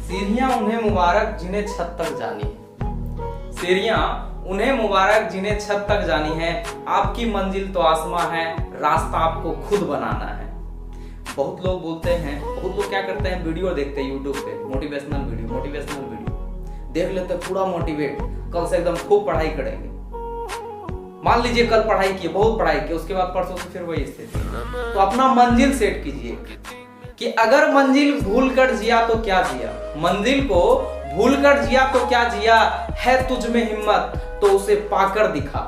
सीढ़ियां उन्हें मुबारक जिन्हें छत तक जानी है। सीढ़ियां उन्हें मुबारक जिन्हें छत तक जानी है। आपकी मंजिल तो आसमां है, रास्ता आपको खुद बनाना है। बहुत लोग बोलते हैं, बहुत लोग क्या करते हैं, वीडियो देखते हैं यूट्यूब पे, मोटिवेशनल वीडियो देख लेते हैं, पूरा मोटिवेट, कल से एकदम खूब पढ़ाई करेंगे। मान लीजिए कल पढ़ाई की, बहुत पढ़ाई की, उसके बाद परसों से फिर वही स्थिति। तो अपना मंजिल सेट कीजिए कि अगर मंजिल भूल कर जिया तो क्या जिया, मंजिल को भूल कर जिया तो क्या जिया, है तुझ में हिम्मत तो उसे पाकर दिखा।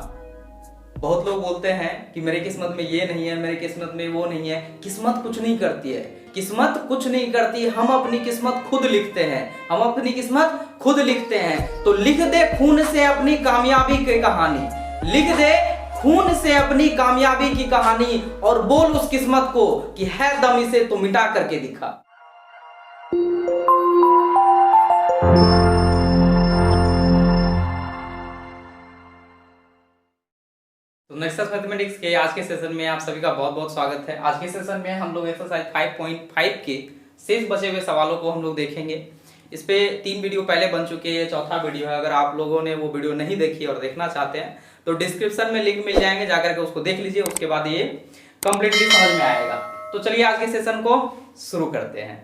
बहुत लोग बोलते हैं कि मेरी किस्मत में ये नहीं है, मेरी किस्मत में वो नहीं है। किस्मत कुछ नहीं करती है, किस्मत कुछ नहीं करती, हम अपनी किस्मत खुद लिखते हैं, हम अपनी किस्मत खुद लिखते हैं। तो लिख दे खून से अपनी कामयाबी की कहानी, लिख दे खून से अपनी कामयाबी की कहानी, और बोल उस किस्मत को कि है दम इसे तो मिटा करके दिखा। तो नेक्सस मैथमेटिक्स के आज के सेशन में आप सभी का बहुत बहुत स्वागत है। आज के सेशन में हम लोग एक्सरसाइज 5.5 के शेष बचे हुए सवालों को हम लोग देखेंगे। इस पे 3 वीडियो पहले बन चुके हैं, चौथा वीडियो है। अगर आप लोगों ने वो वीडियो नहीं देखी और देखना चाहते हैं तो डिस्क्रिप्शन में लिंक मिल जाएंगे, जाकर के उसको देख लीजिए, उसके बाद ये कंप्लीटली समझ में आएगा। तो चलिए आज के सेशन को शुरू करते हैं।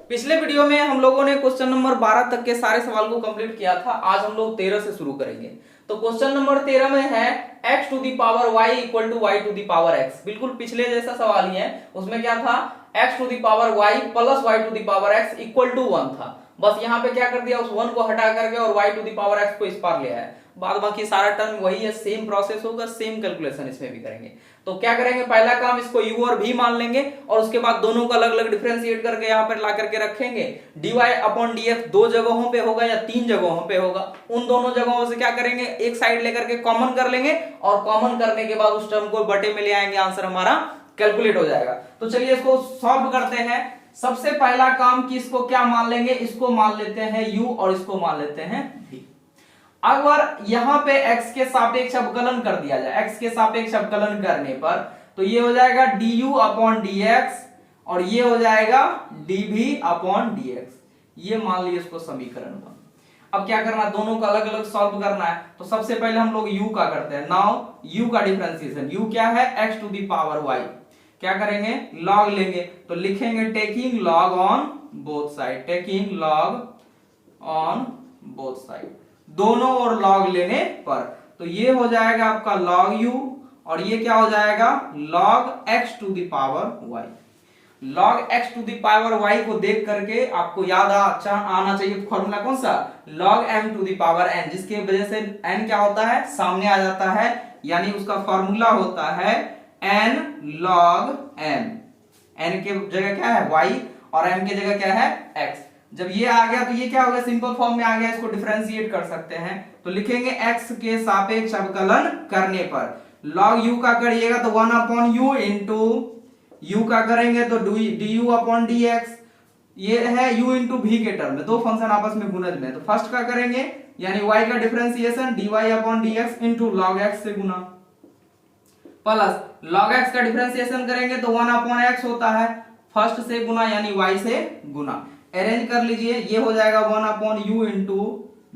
पिछले वीडियो में हम लोगों ने क्वेश्चन नंबर 12 तक के सारे सवाल को कंप्लीट किया था। आज हम लोग 13 से शुरू करेंगे। तो क्वेश्चन नंबर 13 में है x to the power y equal to y to the power x। बिल्कुल पिछले जैसा सवाल ही है। उसमें क्या था, x to the power y plus y to the power x equal to 1 था। बस यहाँ पे क्या कर दिया, उस 1 को हटा करके और y to the power x को इस पार ले आया। बाद बाकी सारा टर्म वही है, सेम प्रोसेस होगा, सेम कैलकुलेशन इसमें भी करेंगे। तो क्या करेंगे, पहला काम इसको u और v मान लेंगे और उसके बाद दोनों को अलग अलग डिफरेंशिएट करके यहाँ पर ला करके रखेंगे। dy अपॉन dx 2 जगहों पे होगा या 3 जगहों पे होगा। उन दोनों जगहों से क्या करेंगे, एक साइड लेकर के कॉमन कर लेंगे और कॉमन करने के बाद उस टर्म को बटे में ले आएंगे, आंसर हमारा कैलकुलेट हो जाएगा। तो चलिए इसको सॉल्व करते हैं। सबसे पहला काम कि इसको क्या मान लेंगे, इसको मान लेते हैं u और इसको मान लेते हैं v। अगर यहां पे x के सापेक्ष अवकलन कर दिया जाए, x के सापेक्ष अवकलन करने पर तो ये हो जाएगा du अपॉन dx और ये हो जाएगा dv अपॉन dx। ये मान लीजिए इसको समीकरण 1। अब क्या करना, दोनों को अलग अलग सॉल्व करना है। तो सबसे पहले हम लोग u का करते हैं। नाउ u का डिफरेंशिएशन, u क्या है, x to the power y। क्या करेंगे, लॉग लेंगे। तो लिखेंगे taking log on both side, taking log on both side, दोनों ओर लॉग लेने पर। तो ये हो जाएगा आपका लॉग u और ये क्या हो जाएगा, log x to the power y। Log x to the power y को देख करके आपको याद आना चाहिए फॉर्मूला कौन सा, log m to the power n, जिसके वजह से n क्या होता है, सामने आ जाता है। यानी उसका फॉर्मूला होता है n log m। n के जगह क्या है y और m के जगह क्या है x। जब ये आ गया तो ये क्या हो गया, सिंपल फॉर्म में आ गया, इसको डिफरेंशिएट कर सकते हैं। तो लिखेंगे x के सापेक्ष अवकलन करने पर log u का करिएगा तो 1 अपॉन u इंटू u का करेंगे तो du अपॉन dx। ये है u इंटू v के टर्म में, दो फंक्शन आपस में गुणज में। तो फर्स्ट का करेंगे यानी y का differentiation dy upon dx into log x से गुना, प्लस log x का डिफरेंशिएशन करेंगे तो 1 अपॉन x होता है, फर्स्ट से गुना यानी y से गुना। अरेंज कर लीजिए, ये हो जाएगा 1 upon u into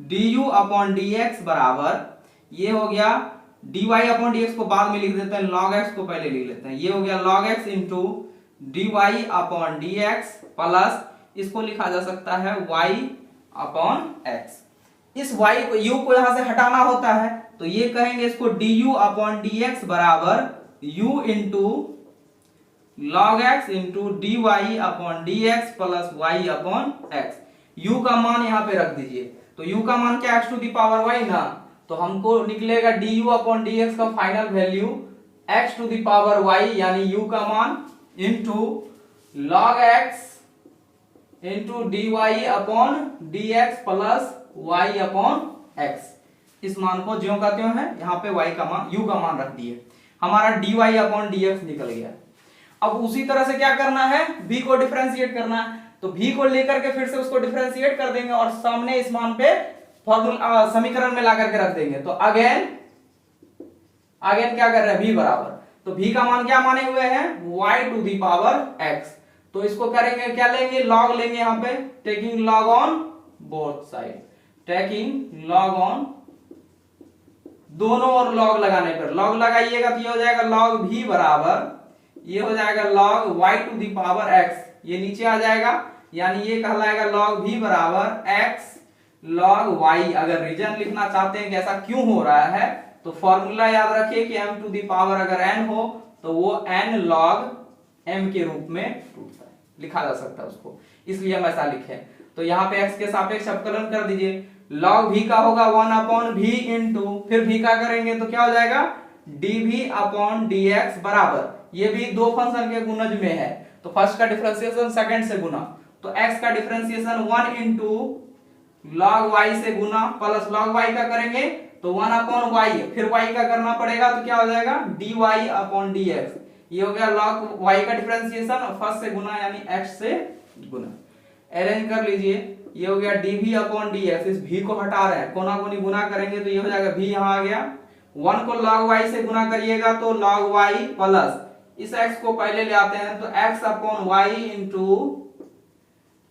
du upon dx बराबर, ये हो गया dy अपॉन dx को बाद में लिख देते हैं, log x को पहले लिख लेते हैं। ये हो गया log x into dy upon dx plus इसको लिखा जा सकता है y अपॉन x। इस y को u को यहां से हटाना होता है तो ये कहेंगे इसको du अपॉन dx बराबर u into log x into dy upon dx plus y upon x। u का मान यहाँ पे रख दीजिए। तो u का मान क्या, x to the power y ना, तो हमको निकलेगा du अपॉन dx का final value x to the power y यानी u का मान into log x into dy upon dx plus y upon x। इस मान को ज्यों का त्यों है, यहाँ पे y का मान, u का मान रख दिए, हमारा dy अपॉन dx निकल गया। अब उसी तरह से क्या करना है, v को डिफरेंशिएट करना है। तो v को लेकर के फिर से उसको डिफरेंशिएट कर देंगे और सामने इस मान पे फॉर्मूला समीकरण में ला करके रख देंगे। तो अगेन क्या कर रहे हैं, v बराबर, तो v का मान क्या माने हुए हैं, y to the power x। तो इसको करेंगे क्या, लेंगे लॉग लेंगे यहाँ पे, taking log on both side, taking log on दोनों और लॉग लगाने पर, लॉग लगाइएगा तो ये हो जाएगा लॉग v बराबर, ये हो जाएगा log y to the power x, ये नीचे आ जाएगा, यानी ये कहलाएगा log v बराबर x log y। अगर रीजन लिखना चाहते हैं कि ऐसा क्यों हो रहा है तो फॉर्मूला याद रखिए कि m टू दी पावर अगर n हो तो वो n log m के रूप में टूटता है, लिखा जा सकता है उसको, इसलिए हम ऐसा लिखे। तो यहाँ पे x के सापेक्ष अवकलन कर दीजिए, log v का होगा 1/v इंटू, फिर v का करेंगे तो क्या हो जाएगा dv/dx बराबर, ये भी दो फंक्शन के गुणज में है तो फर्स्ट का डिफरेंशिएशन सेकंड से गुना, तो x का डिफरेंशिएशन 1 इंटू log y से गुना प्लस log y का करेंगे तो 1/y, फिर y का करना पड़ेगा तो क्या हो जाएगा dy/dx, ये हो गया log y का डिफरेंशिएशन, फर्स्ट से गुना यानी x से गुना, अरेंज कर लीजिए, ये हो गया dv/dx, इस v को हटा रहे हैं, कोना कोनी गुना करेंगे तो ये हो जाएगा v यहाँ आ गया, 1 को log y से गुना करिएगा तो log y प्लस इस x को पहले ले आते हैं तो x/y इंटू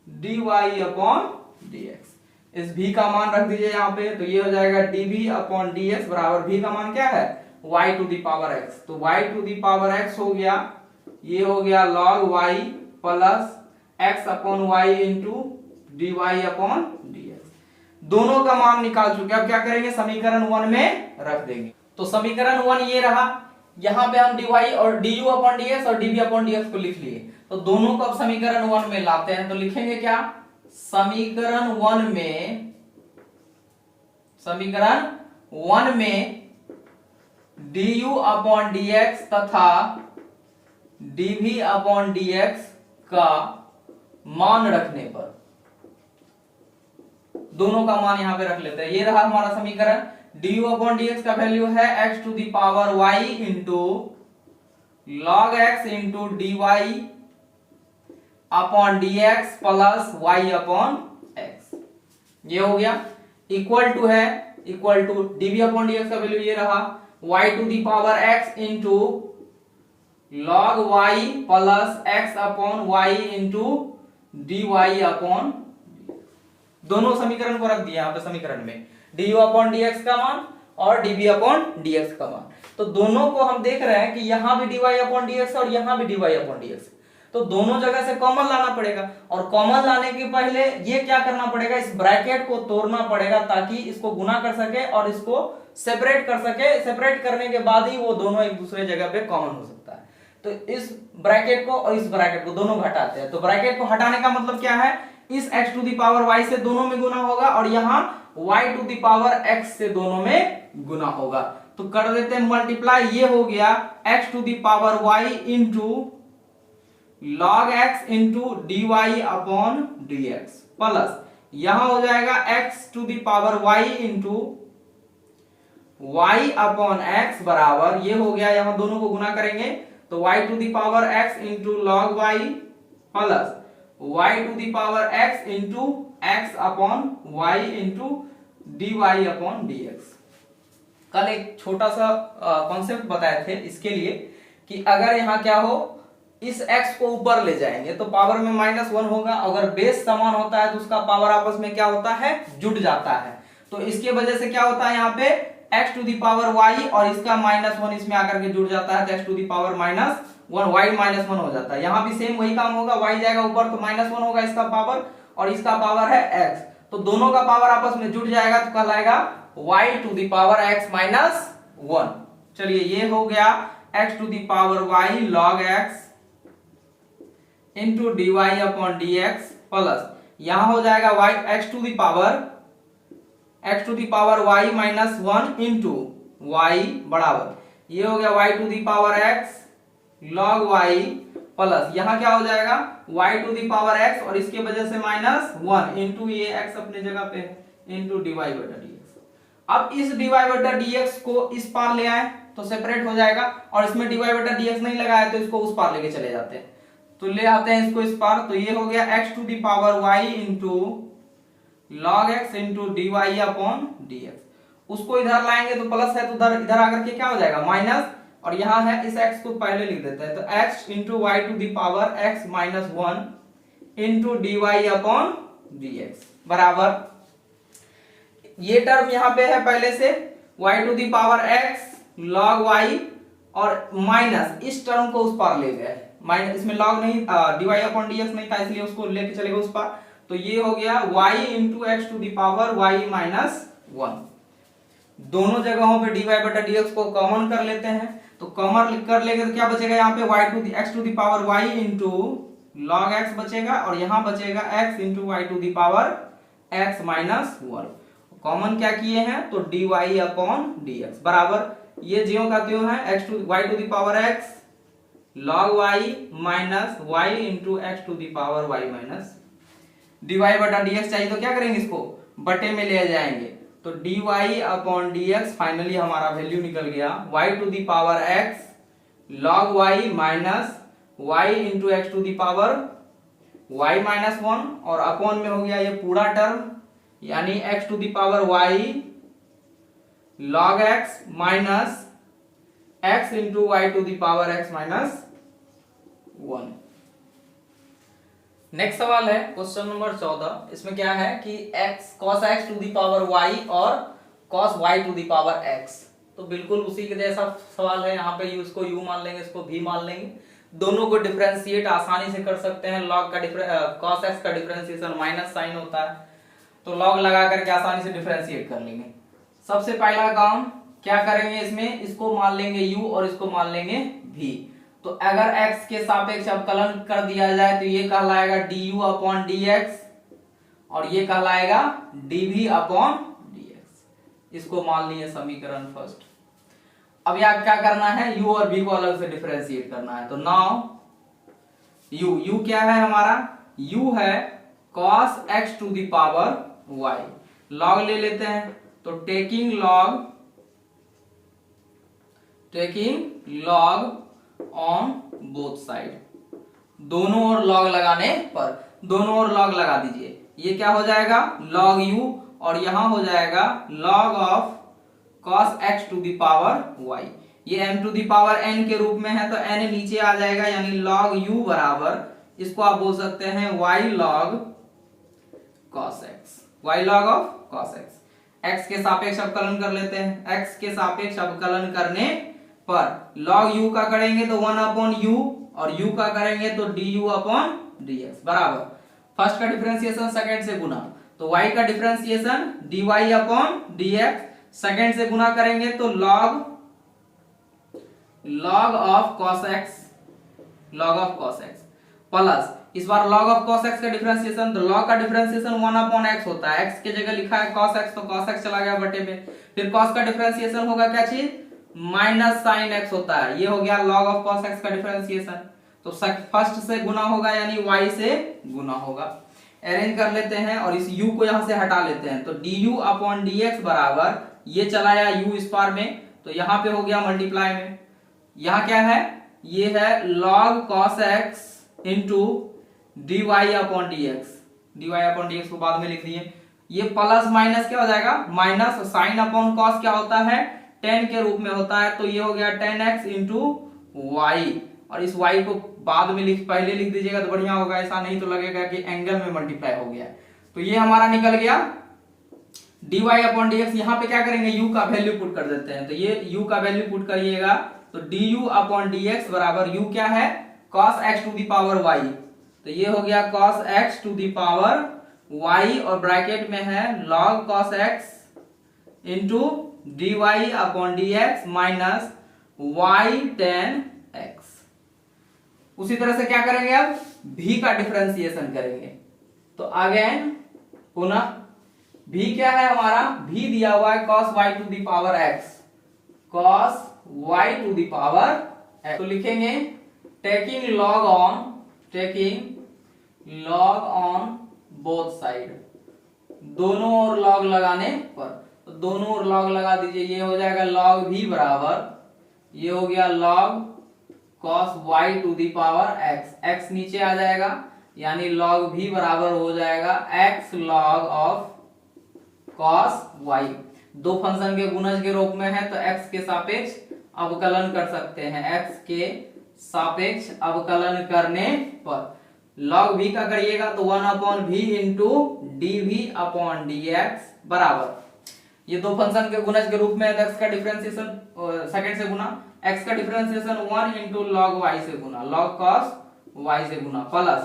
dy/dx, इस v का मान रख दीजिए यहाँ पे, तो ये हो जाएगा dv/dx बराबर, v का मान क्या है y to the power x, तो y to the power x हो गया, ये हो गया log y plus x/y into dy/dx, दोनों का मान निकाल चुके, अब क्या करेंगे समीकरण 1 में रख देंगे। तो समीकरण 1 ये रहा, यहाँ पे हम dy और du/dx और dv/dx को लिख लिए, तो दोनों को अब समीकरण 1 में लाते हैं, तो लिखेंगे क्या, समीकरण 1 में du/dx तथा dv/dx का मान रखने पर, दोनों का मान यहां पे रख लेते हैं, ये रहा हमारा समीकरण, du/dx का वैल्यू है x to the power y into log x into dy/dx plus y/x, ये हो गया, इक्वल टू है, इक्वल टू dv/dx का वैल्यू ये रहा y to the power x into log y plus x/y into dy/, दोनों समीकरण को रख दिया यहाँ पे समीकरण में, du/dx का मान और dv/dx का मान, तो दोनों को हम देख रहे हैं कि यहाँ भी dy/dx और यहाँ भी dy/dx, तो दोनों जगह से कॉमन लाना पड़ेगा, और कॉमन लाने के पहले ये क्या करना पड़ेगा, इस ब्रैकेट को तोड़ना पड़ेगा ताकि इसको गुना कर सके और इसको सेपरेट कर सके, सेपरेट करने के बाद ही वो दोनों एक दूसरे जगह पे कॉमन हो सकता है। तो इस ब्रैकेट को और इस ब्रैकेट को दोनों घटाते हैं, तो ब्रैकेट को हटाने का मतलब क्या है, इस x to the power y से दोनों में गुना होगा और यहाँ y to the power x से दोनों में गुना होगा, तो कर देते हैं मल्टीप्लाई, ये हो गया x to the power y into log x into dy/dx plus यहां हो जाएगा x to the power y into y/x बराबर, ये हो गया, यहां दोनों को गुना करेंगे तो y to the power x into log y plus y to the power x into x/y into dy/dx। कल एक छोटा सा कॉन्सेप्ट बताए थे इसके लिए कि अगर यहाँ क्या हो, इस x को ऊपर ले जाएंगे तो पावर में -1 होगा, अगर बेस समान होता है तो उसका पावर आपस में क्या होता है, जुड़ जाता है, तो इसके वजह से क्या होता है, यहाँ पे x to the power y और इसका -1 इसमें आकर के जुड़ जाता है तो x to the power -1 y -1 हो जाता है, यहाँ भी सेम वही काम होगा, y जाएगा ऊपर तो -1 होगा इसका पावर और इसका पावर है x, तो दोनों का पावर आपस में जुड़ जाएगा तो कहलाएगा y to the power x -1। चलिए ये हो गया x to the power y log x into dy/dx plus यहां हो जाएगा y x to the power y -1 into y बराबर, ये हो गया y to the power x log y plus यहां क्या हो जाएगा y to the power x और इसके वजह से -1 इंटू ये x अपने जगह पे है इंटू dy/dx। अब इस dy/dx को इस पार ले आए तो सेपरेट हो जाएगा, और इसमें dy/dx नहीं लगाया तो इसको उस पार लेके चले जाते हैं, तो ले आते हैं इसको इस पार, तो ये हो गया x to the power y into log x into dy/dx, उसको इधर लाएंगे तो प्लस है तो इधर आकर के क्या हो जाएगा माइनस, और यहाँ है इस x को पहले लिख देते हैं, तो x into y to the power x minus 1 into d y upon d x बराबर, ये टर्म यहाँ पे है पहले से y to the power x log y और माइनस इस टर्म को उस पार ले गए, माइनस इसमें log नहीं dy अपॉन dx नहीं था इसलिए उसको लेके चले गए उस पार, तो ये हो गया y into x to the power y minus 1। दोनों जगहों पे dy बटा dx को कॉमन कर लेते हैं, तो कॉमन कर लेंगे तो क्या बचेगा यहाँ पे y टू दी एक्स to the power y into log x बचेगा और यहाँ बचेगा x into y to the power x minus 1। Common क्या किए हैं तो dy अपॉन dx बराबर, ये ज्यों का त्यों है x to y to the power x log y minus y into x to the power y minus, dy बटा dx चाहिए तो क्या करेंगे, इसको बटे में ले जाएंगे, तो dy अपॉन dx फाइनली हमारा वैल्यू निकल गया y to the power x log y minus y into x to the power y minus 1 और अपॉन में हो गया ये पूरा टर्म यानी x to the power y log x minus x into y to the power x minus 1। Next सवाल है question number 14, इसमें क्या है कि x cos x to the power y और cos y to the power x, तो बिल्कुल उसी के जैसा सवाल है, यहाँ पे इसको u मान लेंगे इसको v मान लेंगे, दोनों को डिफरेंशिएट आसानी से कर सकते हैं, log का cos x का डिफरेंशिएशन माइनस साइन होता है, तो log लगा करके आसानी से डिफरेंशिएट कर लेंगे। सबसे पहला काम क्या करेंगे, इसमें इसको मान लेंगे u और इसको मान लेंगे v, तो अगर x के सापेक्ष अवकलन कर दिया जाए तो ये कहलाएगा du अपॉन dx और ये कहलाएगा dv अपॉन dx, इसको मान लिए समीकरण फर्स्ट। अब यहाँ क्या करना है, u और v को अलग से डिफरेंशिएट करना है, तो नाउ u क्या है हमारा, u है cos x to the power y, log ले लेते हैं, तो taking log on both side, दोनों ओर log लगाने पर, दोनों ओर log लगा दीजिए, ये क्या हो जाएगा log u और यहां हो जाएगा log of cos x to the power y, ये m to the power n के रूप में है तो n नीचे आ जाएगा यानी log u बराबर, इसको आप बोल सकते हैं y log cos x, y log of cos x। x के सापेक्ष अवकलन कर लेते हैं, x के सापेक्ष अवकलन करने पर log u का करेंगे तो 1 अपॉन u और u का करेंगे तो du अपॉन dx बराबर, फर्स्ट का डिफरेंशिएशन सेकंड से गुना, तो y का differentiation dy upon dx, second से गुना करेंगे तो log of cos x plus इस बार log ऑफ cos x का डिफरेंशिएशन, तो log का डिफरेंशिएशन 1 अपॉन x होता है, x के जगह लिखा है cos x तो cos x चला गया बटे में, फिर cos का डिफरेंशिएशन होगा क्या चीज माइनस साइन x होता है, ये हो गया log ऑफ cos x का डिफरेंशिएशन, तो फर्स्ट से गुना होगा यानी y से गुना होगा। अरेंज कर लेते हैं और इस u को यहां से हटा लेते हैं, तो du अपॉन dx बराबर, ये चलाया u इस पार में तो यहां पे हो गया मल्टीप्लाई में, यहां क्या है ये है log cos x into dy upon dx को बाद में लिख दिए, ये प्लस माइनस क्या हो जाएगा माइनस, साइन अपॉन कॉस क्या होता है tan के रूप में होता है, तो ये हो गया tan x इंटू वाई और इस y को बाद में पहले लिख दीजिएगा तो बढ़िया होगा, ऐसा नहीं तो लगेगा कि एंगल में मल्टीप्लाई हो गया, तो ये हमारा निकल गया dy अपॉन dx। यहाँ पे क्या करेंगे u का वैल्यू पुट कर देते हैं, तो ये u का वैल्यू पुट करिएगा तो du अपॉन dx बराबर u क्या है cos x to the power y, तो ये हो गया cos x to the power y और ब्रैकेट में है log cos x into dy upon dx minus y tan x। उसी तरह से क्या करेंगे अब v का डिफरेंशिएशन करेंगे, तो अगेन पुनः v क्या है हमारा, v दिया हुआ है cos y to the power x, cos y to the power x, तो लिखेंगे taking log on both side, दोनों ओर log लगाने पर, तो दोनों ओर log लगा दीजिए, ये हो जाएगा log v बराबर, ये हो गया log cos y to the power x, x नीचे आ जाएगा यानी log v बराबर हो जाएगा x log of cos y, दो फंक्शन के गुणज के रूप में है तो x के सापेक्ष अवकलन कर सकते हैं, x के सापेक्ष अवकलन करने पर log v का करिएगा तो 1/v into dv upon dx बराबर, ये दो फंक्शन के गुणज के रूप में x का डिफरेंशिएशन सेकंड से गुना, x का डिफरेंशिएशन 1 इंटू log y से गुना, log cos y से गुना, प्लस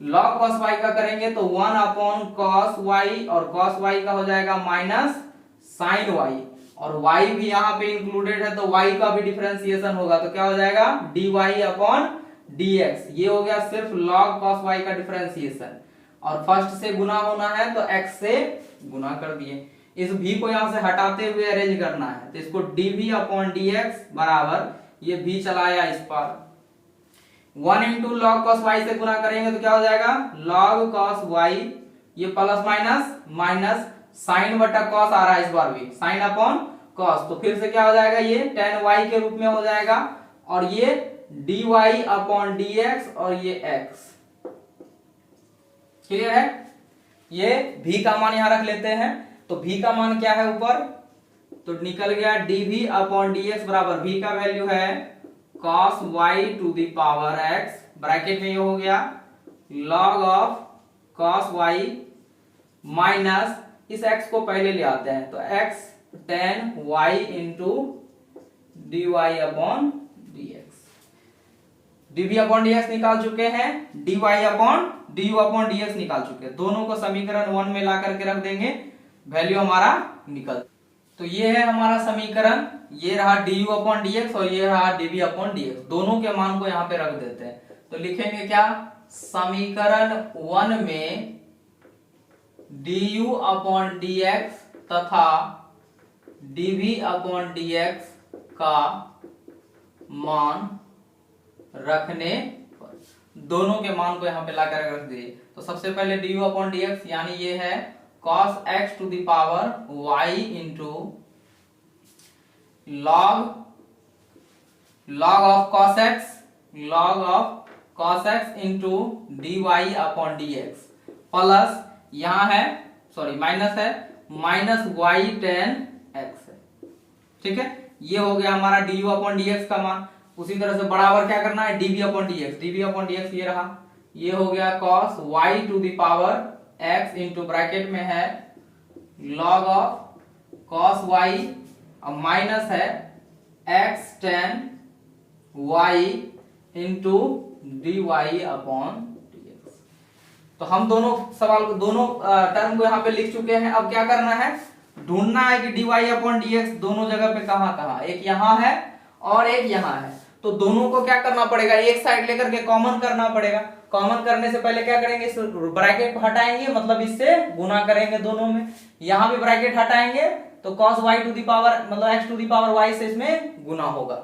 log cos y का करेंगे तो 1 अपॉन cos y, और cos y का हो जाएगा माइनस sin y, और y भी यहाँ पे इंक्लूडेड है तो y का भी डिफरेंशिएशन होगा तो क्या हो जाएगा dy अपॉन dx। ये हो गया सिर्फ log cos y का डिफरेंशिएशन, और फर्स्ट से गुना होना है तो x से गुना कर दिए। इस v को यहां से हटाते हुए अरेंज करना है तो इसको dv अपॉन dx बराबर, ये v चलाया इस पर, 1 इंटू लॉग cos y से गुना करेंगे तो क्या हो जाएगा log cos y, ये प्लस माइनस माइनस साइन बटा cos आ रहा है इस बार भी, साइन अपॉन cos, तो फिर से क्या हो जाएगा ये tan y के रूप में हो जाएगा, और ये dy अपॉन dx, और ये x। क्लियर है? ये v का मान यहां रख लेते हैं तो v का मान क्या है ऊपर, तो निकल गया dv अपॉन dx बराबर, v का वैल्यू है cos y to the power x, bracket में ये हो गया log of cos y minus, इस x को पहले ले आते हैं तो x tan y into dy upon dx, dv upon dx निकाल चुके हैं, dy upon du upon dx निकाल चुके हैं, दोनों को समीकरण 1 में ला करके रख देंगे, वैल्यू हमारा निकल, तो ये है हमारा समीकरण, ये रहा du अपॉन dx और ये रहा dv अपॉन dx, दोनों के मान को यहाँ पे रख देते हैं तो लिखेंगे क्या, समीकरण 1 में du अपॉन dx तथा dv अपॉन dx का मान रखने पर, दोनों के मान को यहाँ पे ला कर रख दिए। तो सबसे पहले du अपॉन dx यानी ये है cos x to the power y into log of cos x into dy upon dx, plus यहाँ है सॉरी माइनस है, माइनस y tan x है, ठीक है। ये हो गया हमारा du अपॉन dx का मान। उसी तरह से बराबर क्या करना है dv अपॉन dx, ये रहा, ये हो गया cos y to the power x into bracket में है log ऑफ cos y, और माइनस है x tan y into dy upon dx। तो हम दोनों टर्म को यहाँ पे लिख चुके हैं। अब क्या करना है, ढूंढना है कि dy अपॉन dx दोनों जगह पे कहाँ, एक यहाँ है और एक यहाँ है, तो दोनों को क्या करना पड़ेगा, एक साइड लेकर के कॉमन करना पड़ेगा। कॉमन करने से पहले क्या करेंगे, इस ब्रैकेट हटाएंगे, मतलब इससे गुना करेंगे दोनों में, यहां भी ब्रैकेट हटाएंगे तो cos y to the power मतलब x to the power y से इसमें गुना होगा।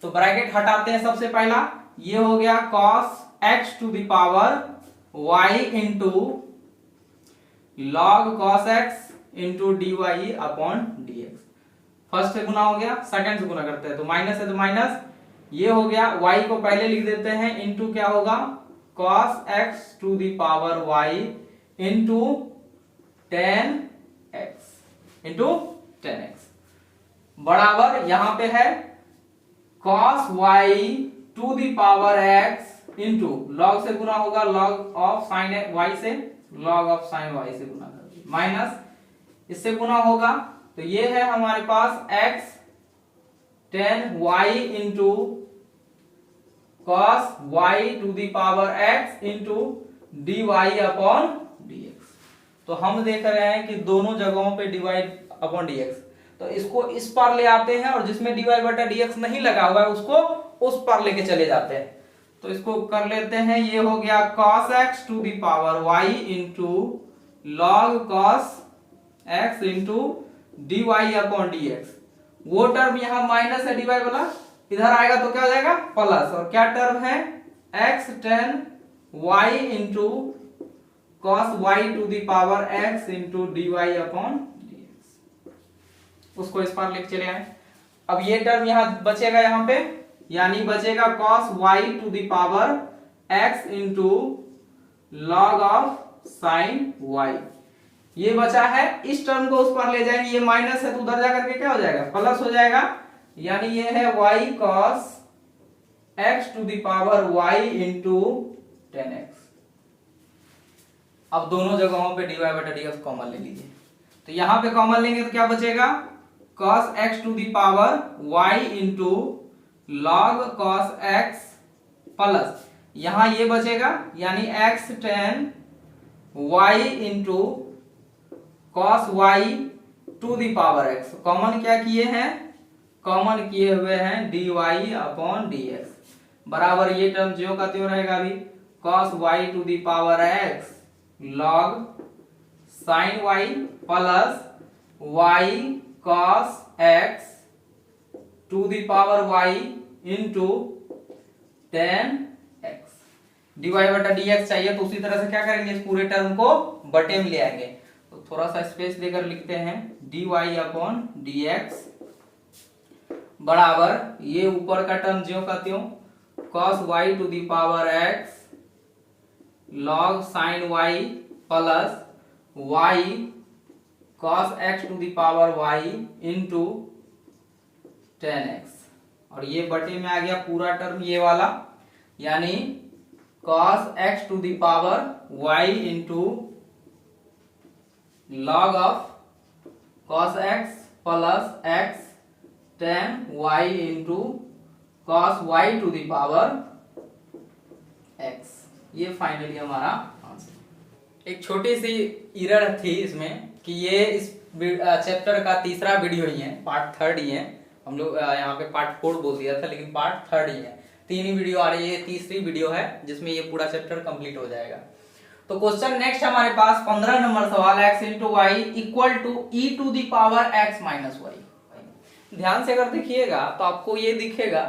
तो ब्रैकेट हटाते हैं सबसे पहला, ये हो गया cos x to the power y into log cos x into dy upon dx। First से गुना हो गया, सेकंड से गुना करते हैं तो माइनस है तो माइनस, ये हो गया y को पहले लिख देते हैं, इंटू क्या होगा cos x to the power y into tan x बराबर, यहां पे है cos y to the power x into log से गुना होगा log ऑफ sin y से, log ऑफ sin y से गुना कर माइनस इससे गुना होगा, तो ये है हमारे पास x tan y into cos y to the power x into dy upon dx। तो हम देख रहे हैं कि दोनों जगहों पे dy अपॉन dx, तो इसको इस पर ले आते हैं और जिसमें dy बटा dx नहीं लगा हुआ है उसको उस पर लेके चले जाते हैं। तो इसको कर लेते हैं, ये हो गया cos x to the power y into log cos x into dy upon dx। वो टर्म यहाँ माइनस है dy वाला, इधर आएगा तो क्या हो जाएगा प्लस, और क्या टर्म है x tan y into cos y to the power x into dy upon dx। उसको इस पर लिख चले आए। अब ये टर्म यहाँ बचेगा, यहाँ पे यानी बचेगा cos y to the power x into log of sin y। ये बचा है, इस टर्म को उस पर ले जाएंगे, ये माइनस है तो उधर जाकर के क्या हो जाएगा प्लस हो जाएगा, यानी ये है y cos x to the power y into 10x। अब दोनों जगहों पे dy बटा dx कॉमन ले लीजिए, तो यहां पे कॉमन लेंगे तो क्या बचेगा, cos x to the power y into log cos x plus यहां ये बचेगा यानी x tan y into cos y to the power x। Common क्या किए हैं, कॉमन किए हुए हैं dy अपॉन dx बराबर ये टर्म जो का त्यों रहेगा अभी, cos y to the power x log sin y plus y cos x to the power y into 10x। dy बटा dx चाहिए तो उसी तरह से क्या करेंगे, इस पूरे टर्म को बटे में ले आएंगे, तो थोड़ा सा स्पेस देकर लिखते हैं dy अपॉन dx बराबर ये ऊपर का टर्म ज्यों का त्यों cos y to the power x log sin y plus y cos x to the power y into 10x, और ये बटे में आ गया पूरा टर्म ये वाला, यानी cos x to the power y into log of cos x plus x tan y into cos y to the power x। ये फाइनली हमारा आंसर। एक छोटी सी एरर थी इसमें कि ये इस चैप्टर का तीसरा वीडियो ही है, पार्ट 3 ही है, हम लोग यहाँ पे पार्ट 4 बोल दिया था लेकिन पार्ट 3 ही है, 3 ही वीडियो आ रही है, तीसरी वीडियो है जिसमें ये पूरा चैप्टर कंप्लीट हो जाएगा। तो क्वेश्चन नेक्स्ट हमारे पास 15 नंबर सवाल, x into y equal to e to the power x minus y. ध्यान से अगर देखिएगा तो आपको ये दिखेगा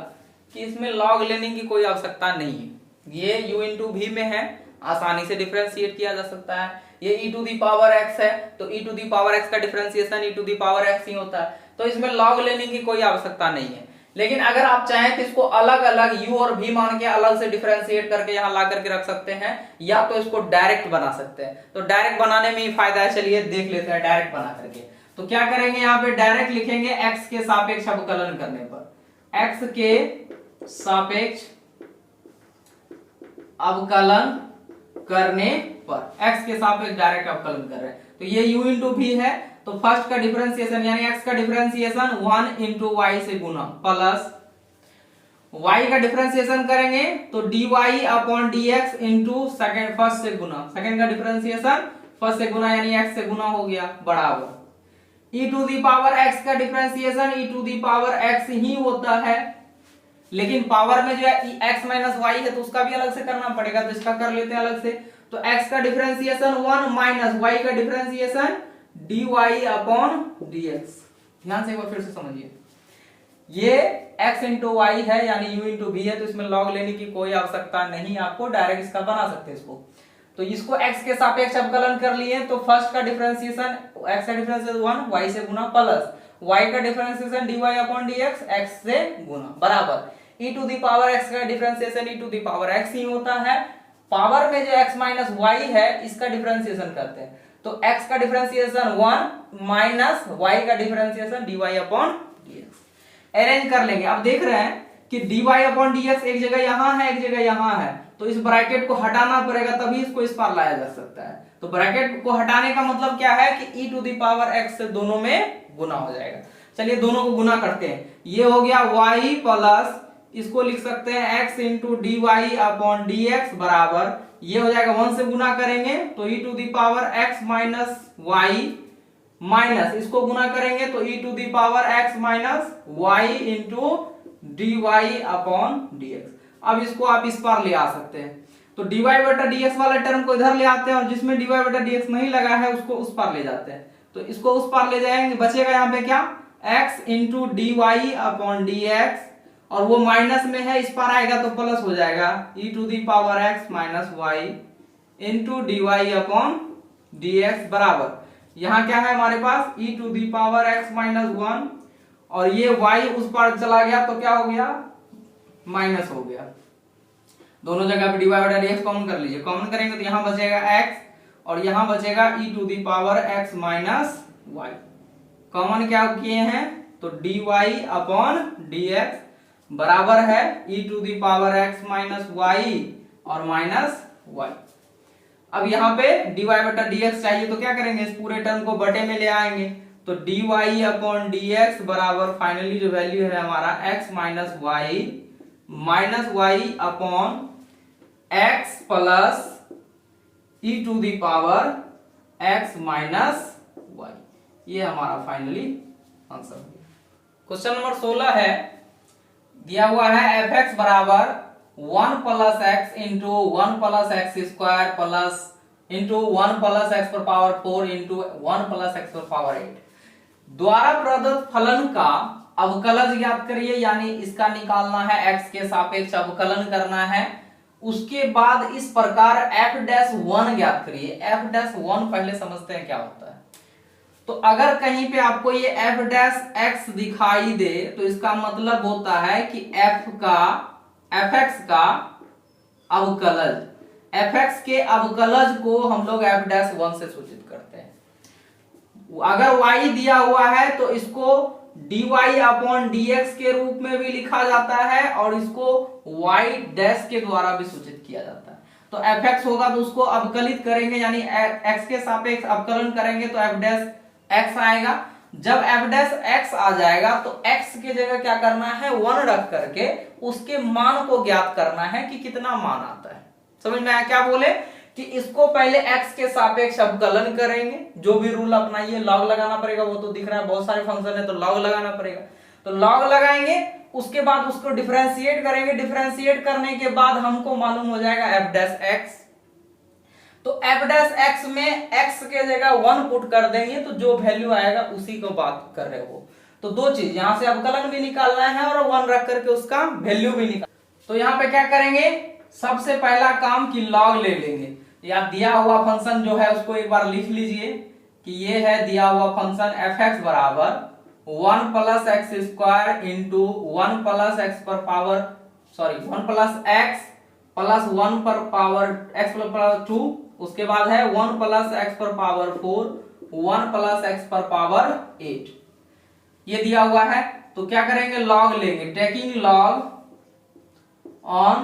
कि इसमें लॉग लेने की कोई आवश्यकता नहीं है, ये u इंटू v में है, आसानी से डिफरेंशिएट किया जा सकता है। ये e to the power x है तो e to the power x का differentiation e to the power x ही होता है, तो इसमें लॉग लेने की कोई आवश्यकता नहीं है। लेकिन अगर आप चाहें तो इसको अलग अलग u और v मान के अलग से डिफरेंशिएट करके यहाँ ला करके रख सकते हैं, या तो इसको डायरेक्ट बना सकते हैं। तो डायरेक्ट बनाने में ही फायदा है, चलिए देख लेते हैं डायरेक्ट बना करके। तो क्या करेंगे, यहाँ पे डायरेक्ट लिखेंगे x के सापेक्ष अवकलन करने पर, x के सापेक्ष अवकलन करने पर, x के सापेक्ष डायरेक्ट अवकलन कर रहे हैं, तो ये u इंटू v है, तो फर्स्ट का डिफरेंशिएशन यानी x का डिफरेंशिएशन 1 इंटू वाई से गुना प्लस y का डिफरेंशिएशन करेंगे तो dy upon dx into second first से गुना, सेकेंड का डिफरेंशिएशन फर्स्ट से गुना यानी x से गुना हो गया बराबर e to the power x का differentiation e to the power x ही होता है, लेकिन पावर में जो है x माइनस वाई है तो उसका भी अलग से करना पड़ेगा, तो इसका कर लेते हैं अलग से। तो x का डिफरेंशिएशन 1 माइनस y का डिफरेंशिएशन dy अपॉन dx। ध्यान से एक बार फिर से समझिए, ये x इंटू वाई है यानी u इंटू v है, तो इसमें लॉग लेने की कोई आवश्यकता नहीं, आपको डायरेक्ट इसका बना सकते हैं इसको। तो इसको x के सापेक्ष अवकलन कर लिए, तो फर्स्ट का डिफरेंशिएशन x का डिफरेंशिएशन 1 y से गुना प्लस y का differentiation dy upon dx x से गुना बराबर e to the power x का differentiation e to the power x ही होता है, पावर में जो x माइनस y है इसका डिफरेंशिएशन करते हैं, तो x का डिफरेंशिएशन 1 माइनस y का differentiation dy upon dx। Arrange कर लेंगे, अब देख रहे हैं कि dy अपॉन dx एक जगह यहां है एक जगह यहां है, तो इस ब्रैकेट को हटाना पड़ेगा तभी इसको इस पार लाया जा सकता है। तो ब्रैकेट को हटाने का मतलब क्या है कि e to the power x से दोनों में गुना हो जाएगा। चलिए दोनों को गुना करते हैं, ये हो गया y प्लस इसको लिख सकते हैं x into d y upon d x बराबर ये हो जाएगा 1 से गुना करेंगे तो e to the power x minus y minus इसको गुना करेंगे तो e to the power x minus y into d y upon d x. अब इसको आप इस पार ले आ सकते हैं, तो dy बटा dx वाला टर्म को इधर ले आते हैं और जिसमें dy बटा dx नहीं लगा है उसको उस पार ले जाते हैं, तो इसको उस पार ले जाएंगे, बचेगा यहाँ पे क्या x into d y upon d x और वो माइनस में है, इस पार आएगा तो प्लस हो जाएगा e to the power x minus y into d y upon d x बराबर यहाँ क्या है हमारे पास e to the power x minus 1 और ये y उस पार चला गया तो क्या हो गया माइनस हो गया, दोनों जगह पे dy बटा dx कॉमन कर लीजिए, कॉमन करेंगे तो यहाँ बचेगा x और यहाँ बचेगा e to the power x minus y. Common क्या किए हैं तो dy अपॉन dx बराबर है e to the power x minus y और माइनस y। अब यहाँ पे dy बटा dx चाहिए तो क्या करेंगे, इस पूरे टर्म को बटे में ले आएंगे, तो dy अपॉन dx बराबर फाइनली जो वैल्यू है हमारा x minus y upon x plus e to the power x minus y। ये हमारा फाइनली आंसर हो गया। क्वेश्चन नंबर 16 है, दिया हुआ है fx बराबर 1 plus x into 1 plus x square plus into 1 plus x पर पावर 4 इंटू 1 प्लस एक्स पर पावर 8 द्वारा प्रदत्त फलन का अवकलज ज्ञात करिए, यानी इसका निकालना है, x के सापेक्ष अवकलन करना है। उसके बाद इस प्रकार f'1 ज्ञात करिए। f'1 पहले समझते हैं क्या होता है। तो अगर कहीं पे आपको ये f' दिखाई दे तो इसका मतलब होता है कि fx का अवकलज, fx के अवकलज को हम लोग f'1 से सूचित करते हैं। अगर y दिया हुआ है तो इसको dy अपॉन dx के रूप में भी लिखा जाता है और इसको y डैश के द्वारा भी सूचित किया जाता है। तो fx होगा तो उसको अवकलित करेंगे, यानी x के सापेक्ष अवकलन करेंगे तो f' आएगा। जब f' आ जाएगा तो x की जगह क्या करना है, 1 रख करके उसके मान को ज्ञात करना है कि कितना मान आता है। समझ में आया क्या बोले, कि इसको पहले x के सापेक्ष अवकलन करेंगे, जो भी रूल अपनाइए, लॉग लगाना पड़ेगा, वो तो दिख रहा है बहुत सारे फंक्शन है तो लॉग लगाना पड़ेगा, तो लॉग लगाएंगे, उसके बाद उसको डिफरेंशिएट करेंगे। डिफरेंशिएट करने के बाद हमको मालूम हो जाएगा f', तो f' में x के जगह 1 पुट कर देंगे तो जो वैल्यू आएगा उसी को बात कर रहे हो। तो दो चीज, यहां से अवकलन भी निकालना है और 1 रख करके उसका वैल्यू भी निकाल। तो यहाँ पे क्या करेंगे, सबसे पहला काम की लॉग ले लेंगे, या दिया हुआ फंक्शन जो है उसको एक बार लिख लीजिए कि ये है दिया हुआ फंक्शन fx बराबर 1 plus x square into 1 plus x पर पावर 1 प्लस एक्स प्लस 1 पर पावर x प्लस 2, उसके बाद है 1 प्लस एक्स पर पावर 4, 1 प्लस एक्स पर पावर 8। ये दिया हुआ है तो क्या करेंगे, लॉग लेंगे, taking log on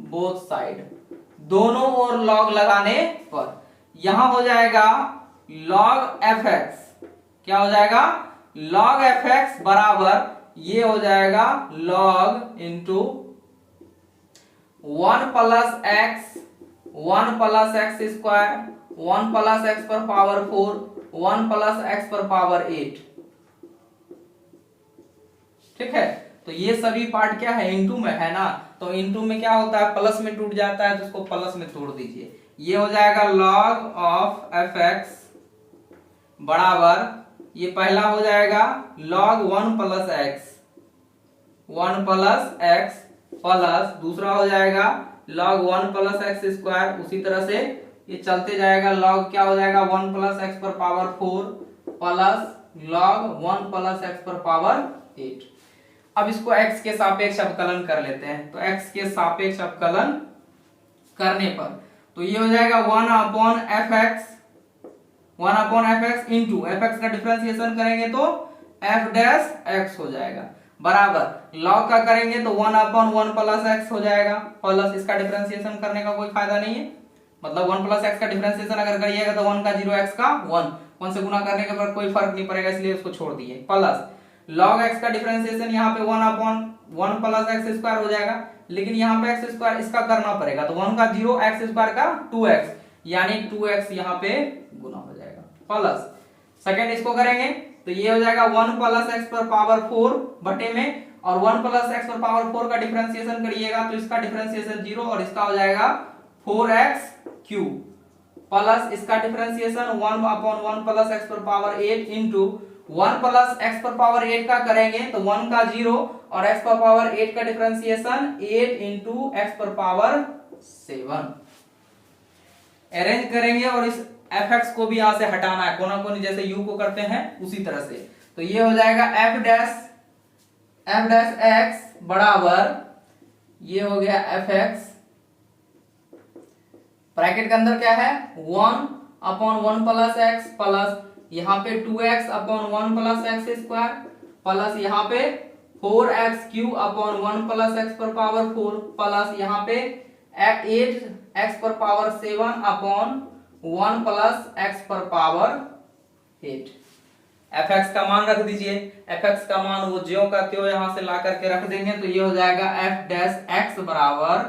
both side, दोनों ओर लॉग लगाने पर यहां हो जाएगा log fx, क्या हो जाएगा, log fx बराबर ये हो जाएगा log into 1 plus x 1 plus x square 1 plus x पर पावर 4 1 प्लस एक्स पर पावर 8। ठीक है, तो ये सभी पार्ट क्या है, इनटू में है ना, तो इनटू में क्या होता है, प्लस में टूट जाता है तो उसको प्लस में तोड़ दीजिए। ये हो जाएगा log ऑफ fx बराबर ये पहला हो जाएगा log 1 plus x 1 plus x plus दूसरा हो जाएगा log 1 प्लस एक्स स्क्वायर, उसी तरह से ये चलते जाएगा, log क्या हो जाएगा 1 प्लस एक्स पर power 4 plus log 1 plus x पर पावर 8। अब इसको x के सापेक्ष अवकलन कर लेते हैं, तो x के सापेक्ष अवकलन करने पर तो ये हो जाएगा 1 अपॉन fx इंटू fx का डिफरेंशिएशन करेंगे तो f' हो जाएगा बराबर log का करेंगे तो 1 अपॉन 1 प्लस एक्स हो जाएगा, प्लस इसका डिफरेंशिएशन करने का कोई फायदा नहीं है, मतलब 1 प्लस एक्स का डिफरेंशिएशन अगर करिएगा तो 1 का 0 x का 1 से गुना करने के बाद कोई फर्क नहीं पड़ेगा, इसलिए उसको छोड़ दिए, प्लस log x का डिफरेंशिएशन यहाँ पे 1 अपॉन 1 प्लस एक्स स्क्वायर हो जाएगा, लेकिन यहाँ पे एक्स स्क्वायर इसका करना पड़ेगा, तो 1 का 0 एक्स स्क्वायर का 2x, यानी 2x यहाँ पे गुना हो जाएगा, प्लस सेकंड इसको करेंगे तो ये हो जाएगा 1 प्लस एक्स पर पावर 4 बटे में, और 1 प्लस एक्स पर पावर 4 का डिफरेंशिएशन करिएगा तो इसका डिफरेंशिएशन 0 और इसका हो जाएगा 4x क्यूब, प्लस इसका डिफरेंशिएशन 1 अपॉन 1 प्लस एक्स पर पावर 8 इंटू 1 प्लस एक्स पर पावर 8 का करेंगे तो 1 का 0 और x पर पावर 8 का डिफरेंशिएशन 8 इंटू एक्स पर पावर 7। अरेंज करेंगे और इस fx को भी यहां से हटाना है, कोना कोनी जैसे u को करते हैं उसी तरह से, तो ये हो जाएगा f' x बराबर ये हो गया fx, ब्रैकेट के अंदर क्या है 1 अपॉन 1 प्लस एक्स प्लस यहाँ पे 2x upon 1 plus x square plus यहाँ पे 4x³ अपॉन 1 प्लस एक्स पर पावर 4 प्लस यहाँ पे 8x पर पावर 7 अपॉन 1 प्लस एक्स पर पावर 8। fx का मान रख दीजिए, fx का मान वो ज्यों का त्यों यहां से ला करके रख देंगे तो ये हो जाएगा f डैश x बराबर,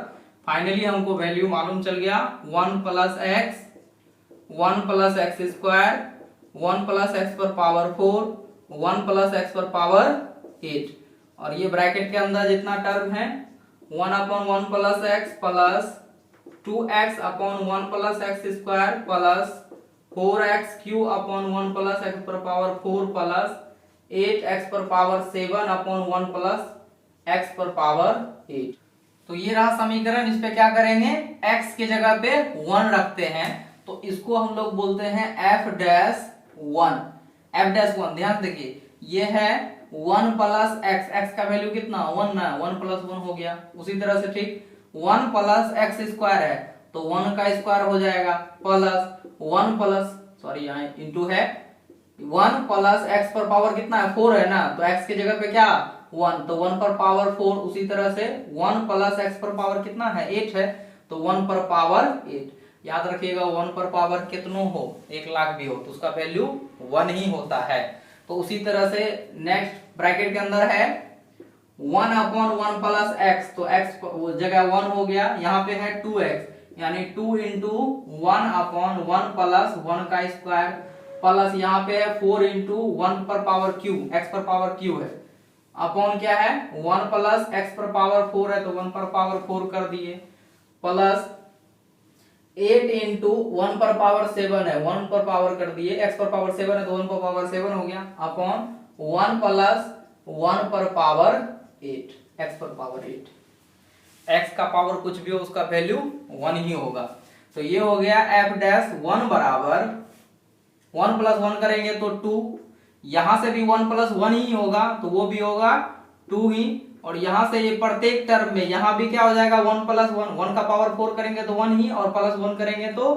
फाइनली हमको वैल्यू मालूम चल गया 1 plus x 1 plus x square 1 plus x पर पावर 4 1 प्लस एक्स पर पावर 8, और ये ब्रैकेट के अंदर जितना टर्म है 1 upon 1 plus x plus 2x upon 1 plus x square plus 4x³ upon 1 plus x पर पावर 4 प्लस 8x पर पावर 7 अपॉन 1 प्लस एक्स पर पावर 8। तो ये रहा समीकरण। इस पे क्या करेंगे, x की जगह पे 1 रखते हैं तो इसको हम लोग बोलते हैं f डैश 1। f डैश 1 ध्यान देखिए, ये है 1 प्लस एक्स, एक्स का वैल्यू कितना 1 ना, 1 प्लस 1 हो गया। उसी तरह से ठीक 1 प्लस एक्स स्क्वायर है तो 1 का स्क्वायर हो जाएगा प्लस 1 प्लस सॉरी यहाँ इंटू है 1 प्लस एक्स पर पावर कितना है 4 है ना, तो x की जगह पे क्या 1 तो 1 पर पावर 4। उसी तरह से 1 प्लस एक्स पर पावर कितना है 8 है तो 1 पर पावर 8। याद रखिएगा 1 पर पावर कितनों हो 1 लाख भी हो तो उसका वैल्यू 1 ही होता है। तो उसी तरह से नेक्स्ट ब्रैकेट के अंदर है 1 अपॉन 1 प्लस एक्स, तो x जगह 1 हो गया, यहाँ पे है 2x यानी 2 इंटू 1 अपॉन 1 प्लस 1 का स्क्वायर प्लस यहाँ पे है 4 इंटू 1 पर पावर क्यू, एक्स पर पावर क्यू है, अपॉन क्या है 1 प्लस एक्स पर पावर 4 है तो 1 पर पावर 4 कर दिए प्लस 8 इंटू 1 पर पावर 7 है 1 पर पावर कर दिए, एक्स पर पावर 7 है तो 1 पर पावर 7 हो गया अपॉन 1 प्लस 1 पर पावर 8, एक्स पर पावर 8। x का पावर कुछ भी हो उसका वैल्यू 1 ही होगा। तो ये हो गया f डैश 1 बराबर 1 प्लस 1 करेंगे तो 2, यहां से भी 1 प्लस 1 ही होगा तो वो भी होगा 2 ही, और यहां से ये प्रत्येक टर्म में यहां भी क्या हो जाएगा 1 प्लस 1, 1 का पावर 4 करेंगे तो 1 ही और प्लस 1 करेंगे तो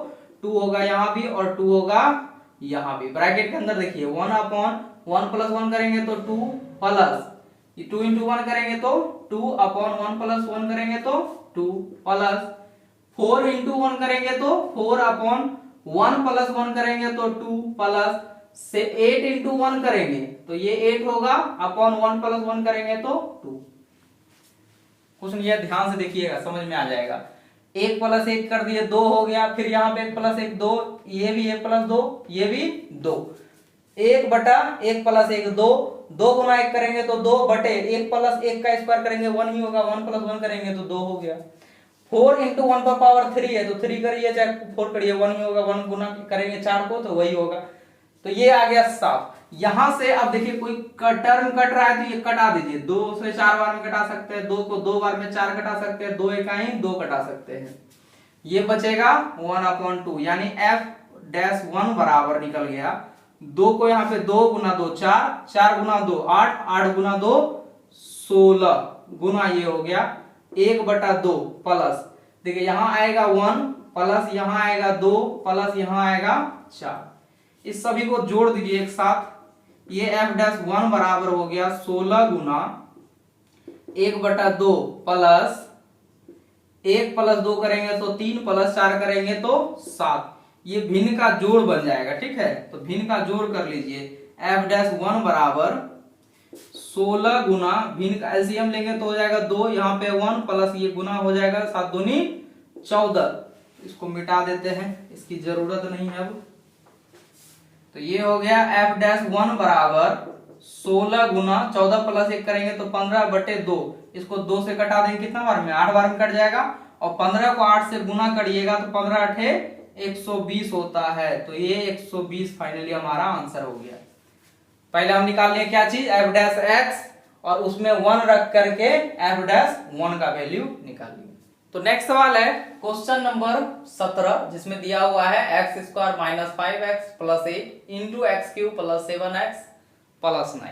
2 होगा यहाँ भी और 2 होगा यहाँ भी। ब्रैकेट के अंदर देखिए 1 अपॉन 1 प्लस 1 करेंगे तो 2 प्लस 2 इंटू 1 करेंगे तो 2 अपॉन 1 प्लस 1 करेंगे तो 2 प्लस 4 इंटू 1 करेंगे तो 4 अपॉन 1 प्लस 1 करेंगे तो 2 प्लस से 8 इंटू 1 करेंगे तो ये 8 होगा अपॉन 1 प्लस 1 करेंगे तो 2। कुछ नहीं है, ध्यान से देखिएगा समझ में आ जाएगा। 1 प्लस 1 कर दिए 2 हो गया, फिर यहाँ पे 1 प्लस 1 2, ये भी 1 प्लस 2 ये भी 2, 1 बटा 1 प्लस 1 2, 2 गुना 1 करेंगे तो 2 बटे 1 प्लस 1 का स्क्वायर करेंगे 1 ही होगा, 1 प्लस 1 करेंगे तो 2 हो गया। 4 इंटू 1 पर पावर 3 है तो 3 करिए चाहे 4 करिए 1 ही होगा, 1 गुना करेंगे 4 को तो वही होगा। तो ये आ गया साफ। यहां से अब देखिए कोई टर्म कट रहा है तो ये कटा दीजिए, 2 से 4 बार में कटा सकते हैं, 2 को 2 बार में 4 कटा सकते हैं, 2 इकाई 2 कटा सकते हैं, ये बचेगा 1/2 यानी f डैश 1 बराबर निकल गया 2 को यहाँ पे 2 गुना 2 4, 4 गुना 2 8, 8 गुना 2 16 गुना ये हो गया 1/2 प्लस देखिए यहाँ आएगा 1 प्लस यहाँ आएगा 2 प्लस यहाँ आएगा 4, इस सभी को जोड़ दीजिए एक साथ, ये f डैश 1 बराबर हो गया 16 गुना 1/2 प्लस 1 प्लस 2 करेंगे तो 3 प्लस 4 करेंगे तो 7, ये भिन्न का जोड़ बन जाएगा। ठीक है, तो भिन्न का जोड़ कर लीजिए, f डैश 1 बराबर 16 गुना भिन्न का एलसीएम लेंगे तो हो जाएगा 2, यहाँ पे 1 प्लस ये गुना हो जाएगा 7 दूनी 14, इसको मिटा देते हैं, इसकी जरूरत नहीं है अब। तो ये हो गया f डैश 1 बराबर 16 गुना 14 प्लस 1 करेंगे तो 15/2, इसको 2 से कटा देंगे कितना बार में 8 बार में कट जाएगा, और 15 को 8 से गुना करिएगा तो 15 8 120 होता है, तो ये 120 फाइनली हमारा आंसर हो गया। पहले हम निकाल लिए क्या चीज f डैश x और उसमें 1 रख करके f डैश 1 का वैल्यू निकाल लिया। तो नेक्स्ट सवाल है क्वेश्चन नंबर 17 जिसमें दिया हुआ है x² minus 5x plus 8 into x³ plus 7x plus 9।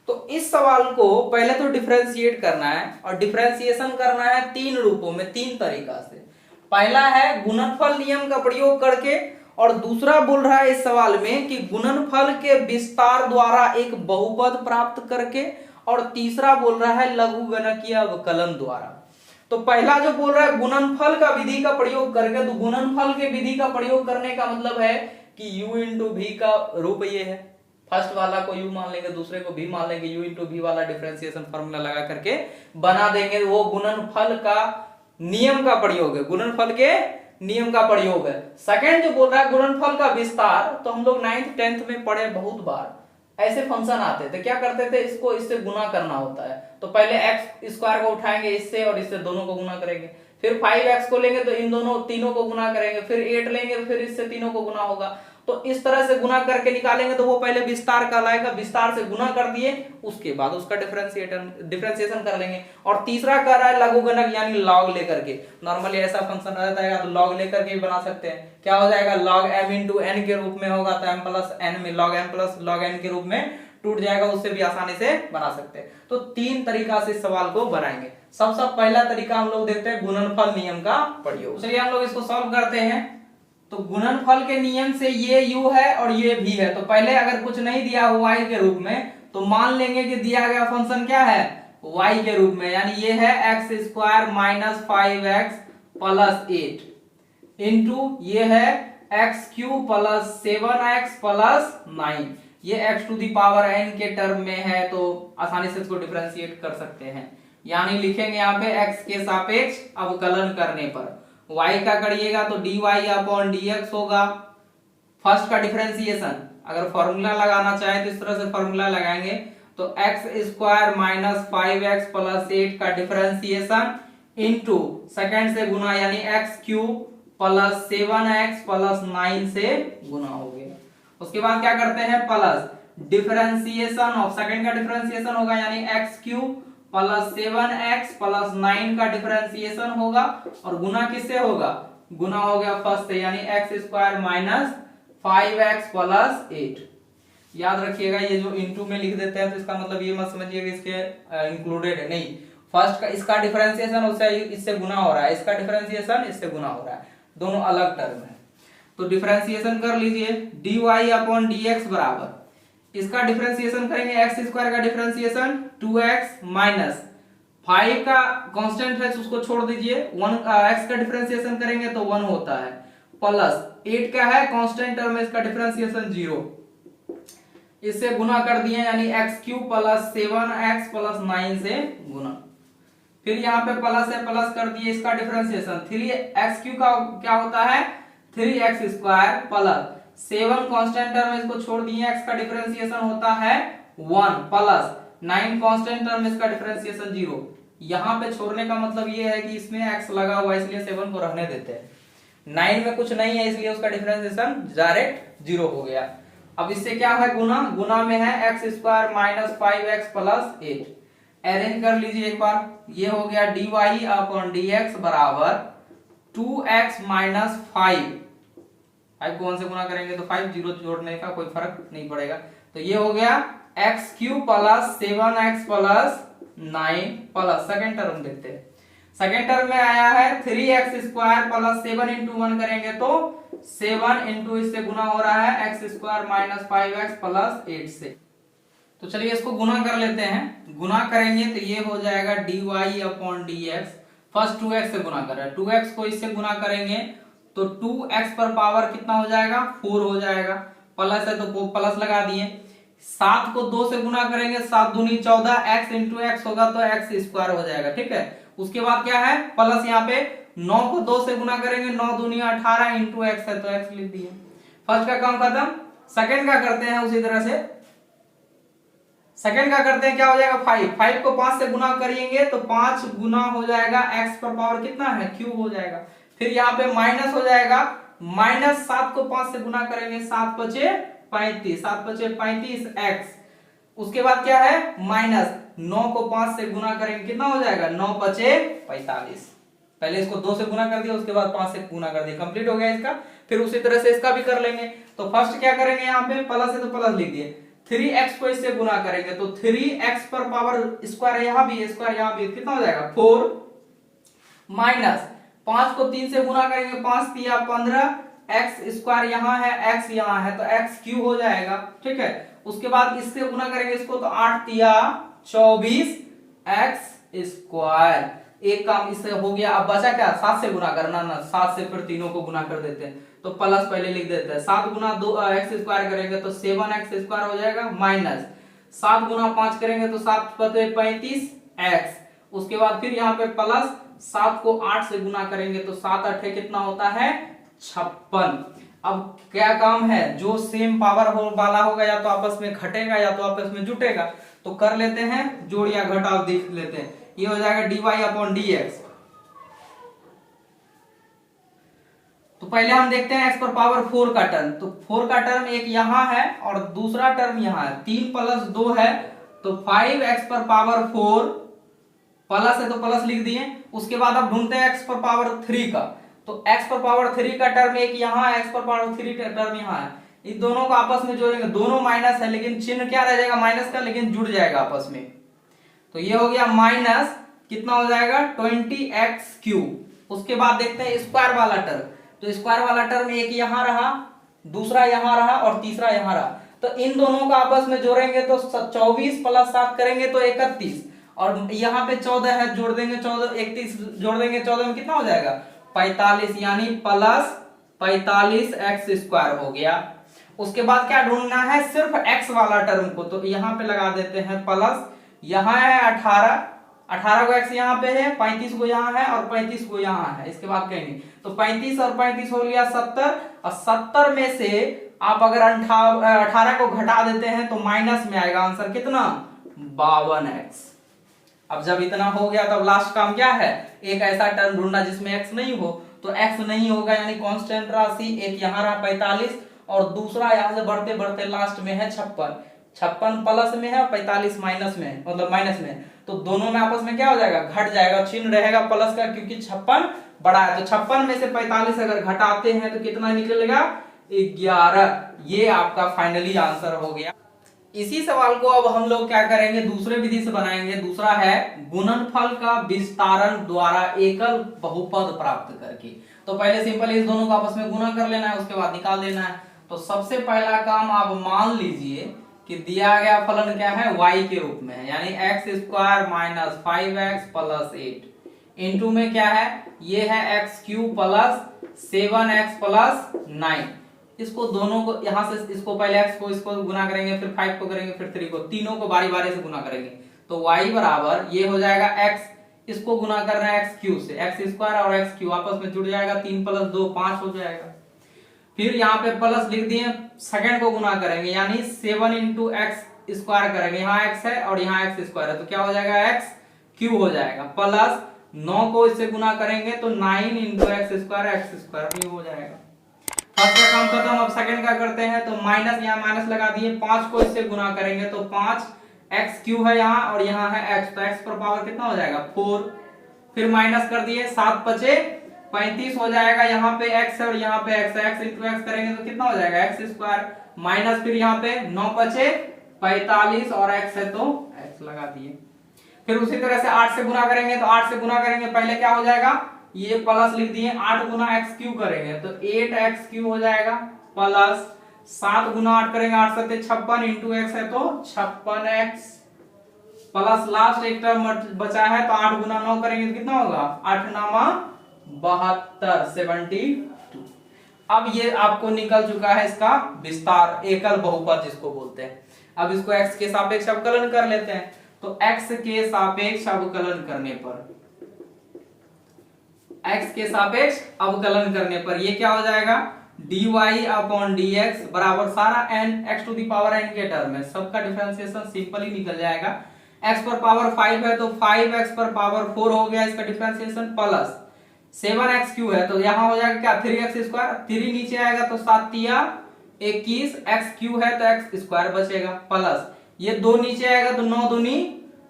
तो इस सवाल को पहले तो डिफरेंशिएट करना है, और डिफरेंशिएशन करना है 3 रूपों में 3 तरीका से। पहला है गुणनफल नियम का प्रयोग करके, और दूसरा बोल रहा है इस सवाल में कि गुणनफल के विस्तार द्वारा एक बहुपद प्राप्त करके, और तीसरा बोल रहा है लघुगणकीय अवकलन द्वारा। तो पहला जो बोल रहा है गुणनफल का विधि का प्रयोग करके, तो गुणनफल के विधि का प्रयोग करने का मतलब है कि u इंटू v का रूप ये है, फर्स्ट वाला को u मान लेंगे, दूसरे को v मान लेंगे, u इंटू v वाला डिफरेंशिएशन फॉर्मूला लगा करके बना देंगे। वो गुणनफल का नियम का प्रयोग है, गुणनफल के नियम का प्रयोग है। सेकंड जो बोल रहा है गुणनफल का विस्तार, तो हम लोग 9th 10th में पढ़े बहुत बार, ऐसे फंक्शन आते थे, क्या करते थे, इसको इससे गुना करना होता है, तो पहले x स्क्वायर को उठाएंगे इससे और इससे दोनों को गुना करेंगे, फिर 5x को लेंगे तो इन दोनों तीनों को गुना करेंगे, फिर 8 लेंगे फिर इससे तीनों को गुना होगा। तो इस तरह से गुना करके निकालेंगे, तो वो पहले विस्तार कहलाएगा, विस्तार से गुना कर दिए उसके बाद उसका डिफरेंशिएशन कर लेंगे। और तीसरा कर रहा है लघुगणक यानी लॉग लेकर के, नॉर्मली ऐसा फंक्शन रहता है तो लॉग लेकर के भी बना सकते हैं। क्या हो जाएगा, लॉग m इंटू एन के रूप में होगा, तो m प्लस एन में log m plus log n के रूप में टूट जाएगा, उससे भी आसानी से बना सकते हैं। तो 3 तरीका से इस सवाल को बनाएंगे। सबसे पहला तरीका हम लोग देखते हैं गुणनफल नियम का प्रयोग। चलिए हम लोग इसको सॉल्व करते हैं। तो गुणनफल के नियम से ये u है और ये v है, तो पहले अगर कुछ नहीं दिया हो y के रूप में, तो मान लेंगे कि दिया गया फंक्शन क्या है, y के रूप में, यानी ये है x square minus 5x plus 8 into ये है x cube plus 7x plus 9। ये x to the power n के टर्म में है, तो आसानी से इसको डिफरेंशिएट कर सकते हैं। यानी लिखेंगे यहाँ पे x के सापेक्ष अवकलन करने पर y का करिएगा तो dy अपॉन dx होगा। फर्स्ट का डिफरेंशिएशन अगर फॉर्मूला लगाना चाहे तो इस तरह से फॉर्मूला लगाएंगे, तो x square minus 5x plus 8 का डिफरेंशिएशन इंटू सेकंड से गुना यानी x cube plus 7x plus 9 से गुना हो गया। उसके बाद क्या करते हैं, प्लस डिफरेंशिएशन ऑफ सेकंड का डिफरेंशिएशन होगा, यानी x cube plus 7x plus 9 का डिफरेंशिएशन होगा, और गुना किससे होगा, गुना हो गया फर्स्ट से, यानी x square minus 5x plus 8। याद रखिएगा ये जो इनटू में लिख देते हैं तो इसका मतलब ये मत समझिएगा इसके इंक्लूडेड है, नहीं, फर्स्ट का इसका डिफरेंशिएशन उससे इससे गुना हो रहा है, इसका डिफरेंशिएशन इससे गुना हो रहा है, दोनों अलग टर्म है। तो डिफरेंशिएशन कर लीजिए, dy अपॉन dx बराबर, इसका डिफरेंशिएशन करेंगे एक्स स्क्वायर का डिफरेंशिएशन 2x माइनस 5 का कांस्टेंट है उसको छोड़ दीजिए, 1 x का डिफरेंशिएशन करेंगे तो 1 होता है, प्लस 8 का है कांस्टेंट टर्म में, इसका डिफरेंशिएशन 0, इससे गुना कर दिए यानी x cube plus 7x plus 9 से गुना, फिर यहाँ पे प्लस है प्लस कर दिए, इसका डिफरेंशिएशन 3x क्यूब का क्या होता है 3x square plus 7 constant term में इसको छोड़ दिए, x का डिफरेंशिएशन होता है 1 प्लस 9 कांस्टेंट टर्म में इसका डिफरेंशिएशन 0। यहाँ पे छोड़ने का मतलब ये है कि इसमें x लगा हुआ है इसलिए 7 को रहने देते हैं, 9 में कुछ नहीं है इसलिए उसका डिफरेंशिएशन डायरेक्ट 0 हो गया। अब इससे क्या है गुना, गुना में है x square minus 5x plus 8, arrange कर लीजिए एक बार, ये हो गया dy अपॉन dx बराबर 2x माइनस 5 को 1 से गुना करेंगे तो 5, 0 जोड़ने का कोई फर्क नहीं पड़ेगा, तो ये हो गया x cube plus 7x plus 9 plus second term देखते हैं, सेकंड टर्म में आया है 3x स्क्वायर प्लस 7 इंटू 1 करेंगे तो 7 इंटू इससे गुना हो रहा है x square minus 5x plus 8 से। तो चलिए इसको गुना कर लेते हैं, गुना करेंगे तो ये हो जाएगा dy upon dx, first 2x से गुना कर रहा है, 2x को इससे गुना करेंगे तो 2x पर पावर कितना हो जाएगा 4 हो जाएगा, प्लस है तो प्लस लगा दिए, 7 को 2 से गुना करेंगे 7 दूनी 14, x इंटू एक्स होगा तो x स्क्वायर हो जाएगा, ठीक है। उसके बाद क्या है प्लस, यहाँ पे 9 को 2 से गुना करेंगे 9 दूनी 18 इंटू एक्स है तो x लिख दिए, फर्स्ट का काम खत्म। सेकंड का करते हैं उसी तरह से, सेकंड का करते हैं क्या हो जाएगा 5 को 5 से गुना करेंगे तो 5 गुना हो जाएगा x पर पावर कितना है क्यूब हो जाएगा, फिर यहाँ पे माइनस हो जाएगा, माइनस 7 को 5 से गुना करेंगे 7 बचे 35, 7 बचे 35 x, उसके बाद क्या है माइनस 9 को 5 से गुना करेंगे कितना हो जाएगा 9 बचे 45, पहले इसको 2 से गुना कर दिया उसके बाद 5 से गुना कर दिया, कंप्लीट हो गया इसका। फिर उसी तरह से इसका भी कर लेंगे, तो फर्स्ट क्या करेंगे यहाँ पे प्लस है तो प्लस लिख दिए, 3x को इससे गुना करेंगे तो 3x पर पावर स्क्वायर यहाँ भी स्क्वायर यहाँ भी कितना हो जाएगा 4, माइनस 5 को 3 से गुना करेंगे 5 3 15, एक्स स्क्वायर यहाँ है, एक्स यहाँ है, तो एक्स क्यू हो जाएगा। ठीक है, उसके बाद इससे गुना करेंगे इसको, तो 8 तिया 24 एक्स स्क्वायर। एक काम इससे हो गया। अब बचा क्या, 7 से गुना करना ना, 7 से फिर तीनों को गुना कर देते हैं, तो प्लस पहले लिख देते हैं। 7 गुना 2 एक्स स्क्वायर करेंगे तो 7 एक्स स्क्वायर हो जाएगा, माइनस 7 गुना 5 करेंगे तो 7 पते 35 एक्स। उसके बाद फिर यहाँ पे प्लस 7 को 8 से गुना करेंगे तो 7 8 कितना होता है, 56। अब क्या काम है, जो सेम पावर हो वाला होगा या तो आपस में घटेगा या तो आपस में जुटेगा, तो कर लेते हैं जोड़ या घटाव देख लेते हैं। ये हो जाएगा dy अपॉन dx। तो पहले हम देखते हैं x पर पावर 4 का टर्म। तो 4 का टर्म एक यहां है और दूसरा टर्म यहां है, 3 प्लस 2 है तो 5x पर पावर 4, प्लस है तो प्लस लिख दिए। उसके बाद अब ढूंढते हैं x पर पावर 3 का। तो x पर पावर 3 का टर्म एक यहां है, x पर पावर 3 का टर्म यहां है। इन दोनों को आपस में जोड़ेंगे, दोनों माइनस है लेकिन चिन्ह क्या रह जाएगा, माइनस का, लेकिन जुड़ जाएगा आपस में। तो ये हो गया माइनस कितना हो जाएगा 20x क्यूब। उसके बाद देखते हैं स्क्वायर वाला टर्म। तो स्क्वायर वाला टर्म एक यहां रहा, दूसरा यहां रहा और तीसरा यहां रहा। तो इन दोनों को आपस में जोड़ेंगे तो 24 प्लस 7 करेंगे तो 31, और यहाँ पे 14 है, जोड़ देंगे 14, 31 जोड़ देंगे 14 में कितना हो जाएगा 45, यानी प्लस 45 एक्स स्क्वायर हो गया। उसके बाद क्या ढूंढना है, सिर्फ x वाला टर्म को। तो यहाँ पे लगा देते हैं प्लस, यहाँ है 18 को x यहाँ पे है, 35 को यहाँ है और 35 को यहाँ है, इसके बाद कहीं नहीं। तो 35 और 35 हो गया 70, और 70 में से आप अगर 18 को घटा देते हैं तो माइनस में आएगा आंसर कितना 52x। अब जब इतना हो गया तब लास्ट काम क्या है, एक ऐसा टर्म ढूंढना जिसमें x नहीं हो। तो x नहीं होगा यानी कांस्टेंट राशि, एक यहाँ रहा 45 और दूसरा यहाँ से बढ़ते बढ़ते लास्ट में है 56। 56 प्लस में है और 45 माइनस में है, मतलब माइनस में है। तो दोनों में आपस में क्या हो जाएगा, घट जाएगा, चिन्ह रहेगा प्लस का, क्योंकि 56 बड़ा है। तो 56 में से 45 अगर घटाते हैं तो कितना निकलेगा 11। ये आपका फाइनली आंसर हो गया। इसी सवाल को अब हम लोग क्या करेंगे, दूसरे विधि से बनाएंगे। दूसरा है गुणनफल का विस्तारण द्वारा एकल बहुपद प्राप्त करके। तो पहले सिंपल इस दोनों को आपस में गुणा कर लेना है, उसके बाद निकाल देना है। तो सबसे पहला काम आप मान लीजिए कि दिया गया फलन क्या है, y के रूप में है, यानी x square minus 5x plus 8 into में क्या है, ये है x cube plus 7x plus 9। इसको दोनों को यहां से, इसको पहले x को इसको गुना करेंगे, फिर 5 को करेंगे, फिर 3 को, तीनों को बारी बारी से गुना करेंगे। तो y बराबर ये हो जाएगा x, इसको गुना कर रहे हैं एक्स क्यूब से, एक्स स्क्वायर और एक्स क्यूब आपस में जुड़ जाएगा, 3 प्लस 2 5 हो जाएगा। फिर यहाँ पे प्लस लिख दिए, सेकंड को गुना करेंगे यानी 7 इंटू एक्स स्क्वायर करेंगे, यहाँ x है और यहाँ एक्स स्क्वायर है, तो क्या हो जाएगा एक्स क्यूब हो जाएगा, प्लस 9 को इससे गुना करेंगे तो 9 इंटू एक्स स्क्वायर भी हो जाएगा। फर्स्ट का काम खत्म। अब सेकंड का करते हैं। तो माइनस, यहाँ माइनस लगा दिए, 5 को इससे गुना करेंगे तो 5 एक्स क्यूब है यहाँ और यहाँ है x, तो x पर पावर कितना हो जाएगा 4। फिर माइनस कर दिए, 7 बचे 35 हो जाएगा, यहाँ पे x है और यहाँ पे x है, x इंटू x करेंगे तो कितना हो जाएगा एक्स स्क्वायर, माइनस फिर यहाँ पे 9 बचे 45 और x है तो x लगा दिए। फिर उसी तरह से 8 से गुना करेंगे, तो 8 से गुना करेंगे पहले क्या हो जाएगा, ये प्लस लिख दिए, 8 गुना एक्स क्यूब करेंगे तो 8x क्यूब हो जाएगा, प्लस 7 गुना 8 करेंगे, 8 सत्ते 56 इंटू एक्स है तो 56x, प्लस लास्ट एक टर्म बचा है तो 8 गुना 9 करेंगे तो कितना होगा 8 नामा 72 72। अब ये आपको निकल चुका है इसका विस्तार, एकल बहुपद जिसको बोलते हैं। अब इसको x के सापेक्ष अवकलन कर लेते हैं। तो x के सापेक्ष अवकलन करने पर, x के सापेक्ष अवकलन करने पर ये क्या हो जाएगा, dy अपॉन dx बराबर सारा n x to the power n के टर्म है, सबका डिफरेंशिएशन सिंपल ही निकल जाएगा। x पर पावर 5 है तो 5x पर पावर 4 हो गया, इसका डिफरेंशिएशन प्लस 7x क्यूब है तो यहाँ हो जाएगा क्या 3x स्क्वायर, 3 नीचे आएगा तो 7 तिया 21, x क्यूब है तो x स्क्वायर बचेगा, प्लस ये 2 नीचे आएगा तो 9 दूनी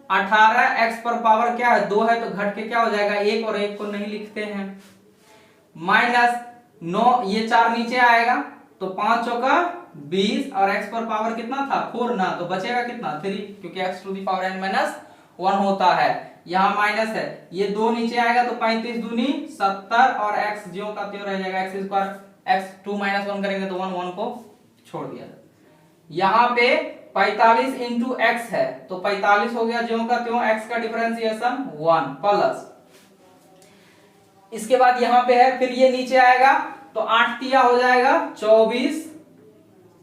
18, x पर पावर क्या है 2 है तो घट के क्या हो जाएगा 1 और 1 को नहीं लिखते हैं, माइनस 9, ये 4 नीचे आएगा तो 5 चौका 20 और x पर पावर कितना था 4 ना, तो बचेगा कितना 3, क्योंकि x to the power n minus 1 होता है, यहाँ माइनस है, ये 2 नीचे आएगा तो 35 दूनी 70 और x ज्यों का त्यों रह जाएगा, x स्क्वायर x 2 माइनस 1 करेंगे तो 1 1 को छोड़ दिया। यहाँ पे 45 इंटू एक्स है तो 45 हो गया ज्यों का त्यों, x का डिफरेंशिएशन 1 प्लस, इसके बाद यहाँ पे है फिर ये नीचे आएगा तो 8 तिया हो जाएगा 24,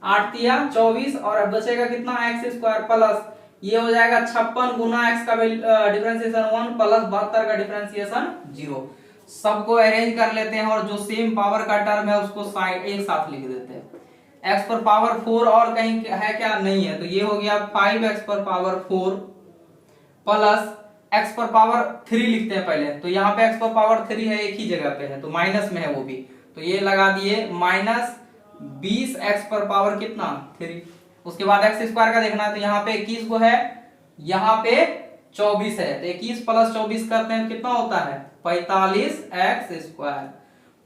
8 तिया 24 और अब बचेगा कितना एक्स स्क्वायर प्लस ये हो जाएगा 56 गुना एक्स का डिफरेंशिएशन 1 प्लस 72 का डिफरेंशिएशन 0। सबको अरेंज कर लेते हैं और जो सेम पावर का टर्म है उसको साइड एक साथ लिख देते हैं। x पर पावर 4 और कहीं है क्या, नहीं है, तो ये हो गया 5x पर पावर 4 प्लस x पर पावर 3 लिखते हैं पहले, तो यहाँ पे x पर पावर 3 है एक ही जगह पे है तो माइनस में है वो भी, तो ये लगा दिए माइनस 20x पर पावर कितना 3। उसके बाद x स्क्वायर का देखना है तो यहाँ पे 21 को है, यहाँ पे 24 है, तो 21 प्लस 24 करते हैं कितना होता है 45x स्क्वायर।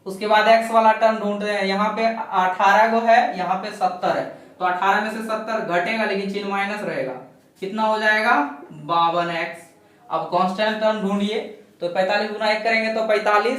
उसके बाद x वाला टर्म ढूंढ रहे हैं, यहाँ पे 18 को है, यहाँ पे 70 है, तो 18 में से 70 घटेगा लेकिन चिन्ह माइनस रहेगा, कितना हो जाएगा 52x। अब कांस्टेंट टर्म ढूंढिए तो 45 गुना 1 करेंगे तो 45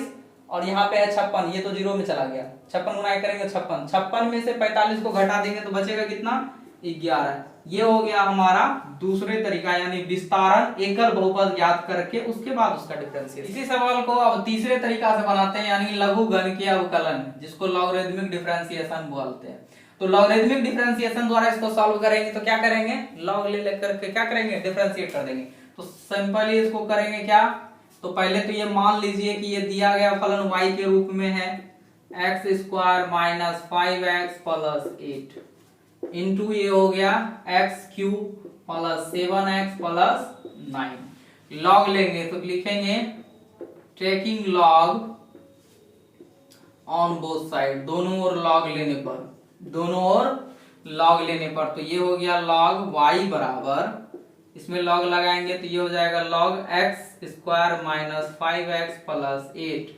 और यहाँ पे है 56, ये तो जीरो में चला गया, 56 गुना 1 करेंगे 56, 56 में से 45 को घटा देंगे तो बचेगा कितना 11। ये हो गया हमारा दूसरे तरीका यानी विस्तारण एकल बहुपद ज्ञात करके उसके बाद उसका डिफरेंशिएशन। इसी सवाल को अब तीसरे तरीका से बनाते हैं यानी लघु गणकीय अवकलन, जिसको लॉगरिथमिक डिफरेंशिएशन बोलते हैं। तो लॉगरिथमिक डिफरेंशिएशन द्वारा इसको सॉल्व करेंगे तो क्या करेंगे, लॉग ले लेकर के क्या करेंगे डिफरेंशिएट कर देंगे। तो सिंपली इसको करेंगे क्या, तो पहले तो ये मान लीजिए कि ये दिया गया फलन y के रूप में है x square minus 5x plus 8 into ये हो गया x cube plus 7x plus 9। Log लेंगे तो लिखेंगे taking log on both side, दोनों ओर लॉग लेने पर, दोनों ओर लॉग लेने पर, तो ये हो गया लॉग y बराबर, इसमें लॉग लगाएंगे तो ये हो जाएगा log x square minus 5x plus 8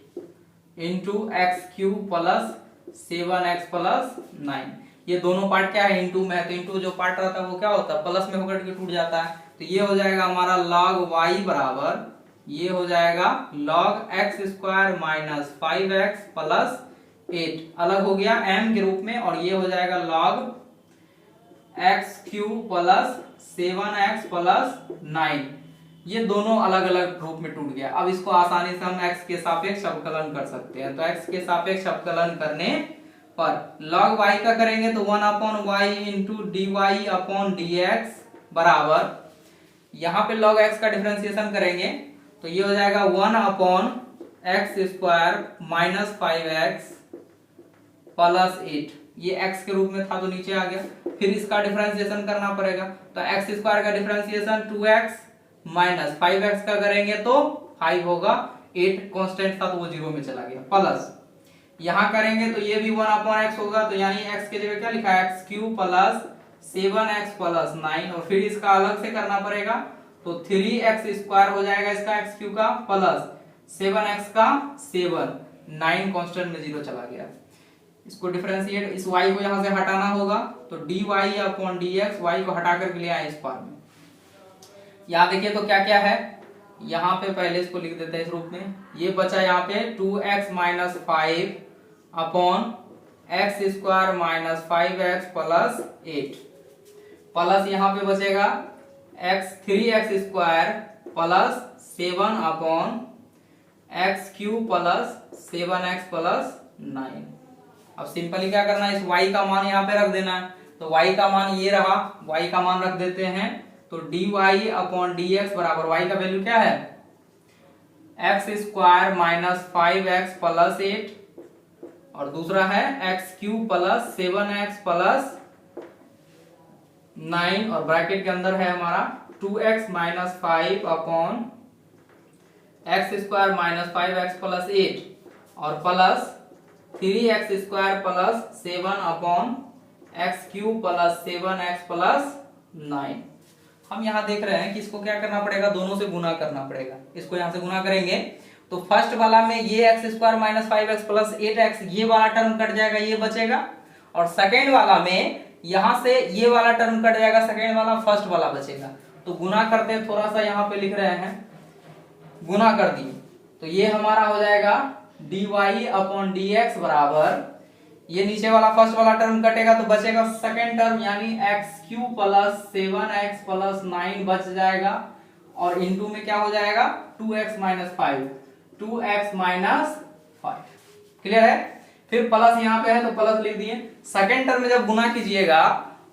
into x cube plus 7x plus 9। ये दोनों पार्ट क्या है इंटू में है, तो इंटू जो पार्ट रहता है वो क्या होता है प्लस में होकर के टूट जाता है, तो ये हो जाएगा हमारा log y बराबर, ये हो जाएगा log x square minus 5x plus 8 अलग हो गया m के रूप में, और ये हो जाएगा log x cube plus 7x plus 9। ये दोनों अलग अलग रूप में टूट गया। अब इसको आसानी से हम x के सापेक्ष अवकलन कर सकते हैं, तो x के सापेक्ष अवकलन करने पर log y का करेंगे तो 1 upon y into d y upon d x बराबर, यहाँ पे log x का डिफरेंशिएशन करेंगे तो ये हो जाएगा 1 upon x square minus 5x plus 8, ये x के रूप में था तो नीचे आ गया, फिर इसका डिफरेंशिएशन करना पड़ेगा, तो x स्क्वायर का डिफरेंशिएशन 2x माइनस 5x का करेंगे तो 5 होगा, 8 कांस्टेंट था तो वो जीरो में चला गया, प्लस यहां करेंगे तो ये भी 1 अपॉन x होगा, तो यानी x की जगह क्या लिखा है x cube plus 7x plus 9, और फिर इसका अलग से करना पड़ेगा तो 3x स्क्वायर हो जाएगा इसका x क्यूब का प्लस 7x का 7, 9 कांस्टेंट में जीरो चला गया। इसको डिफरेंशिएट, इस y को यहां से हटाना होगा तो dy अपॉन dx, y को हटा करके ले आए इस पार में। यहाँ देखिए तो क्या क्या है, यहाँ पे पहले इसको लिख देते हैं इस रूप में, ये बचा यहाँ पे 2x minus 5 upon x square minus 5x plus 8 plus यहाँ पे बचेगा3x square plus 7 upon x cube plus 7x plus 9। अब सिंपली क्या करना है, इस y का मान यहाँ पे रख देना है, तो y का मान ये रहा, y का मान रख देते हैं तो dy अपॉन dx बराबर y का वैल्यू क्या है x square minus 5x plus 8 और दूसरा है x cube plus 7x plus 9 और ब्रैकेट के अंदर है हमारा 2x minus 5 upon x square minus 5x plus 8 और plus 3x square plus 7 upon x cube plus 7x plus 9। हम यहाँ देख रहे हैं कि इसको क्या करना पड़ेगा, दोनों से गुना करना पड़ेगा। इसको यहाँ से गुना करेंगे तो फर्स्ट वाला में ये x square minus 5x plus 8x ये वाला टर्म कट जाएगा, ये बचेगा, और सेकेंड वाला में यहाँ से ये वाला टर्म कट जाएगा, सेकेंड वाला फर्स्ट वाला बचेगा। तो गुना करते हैं, थोड़ा सा यहाँ पे लिख रहे हैं, गुना कर दिए तो ये हमारा हो जाएगा dy अपॉन dx बराबर, ये नीचे वाला फर्स्ट वाला टर्म कटेगा तो बचेगा सेकेंड टर्म यानी x³ प्लस 7x प्लस 9 बच जाएगा और इनटू में क्या हो जाएगा 2x minus 5 2x minus 5। Clear है। फिर प्लस यहाँ पे है तो प्लस लिख दिए। सेकेंड टर्म में जब गुना कीजिएगा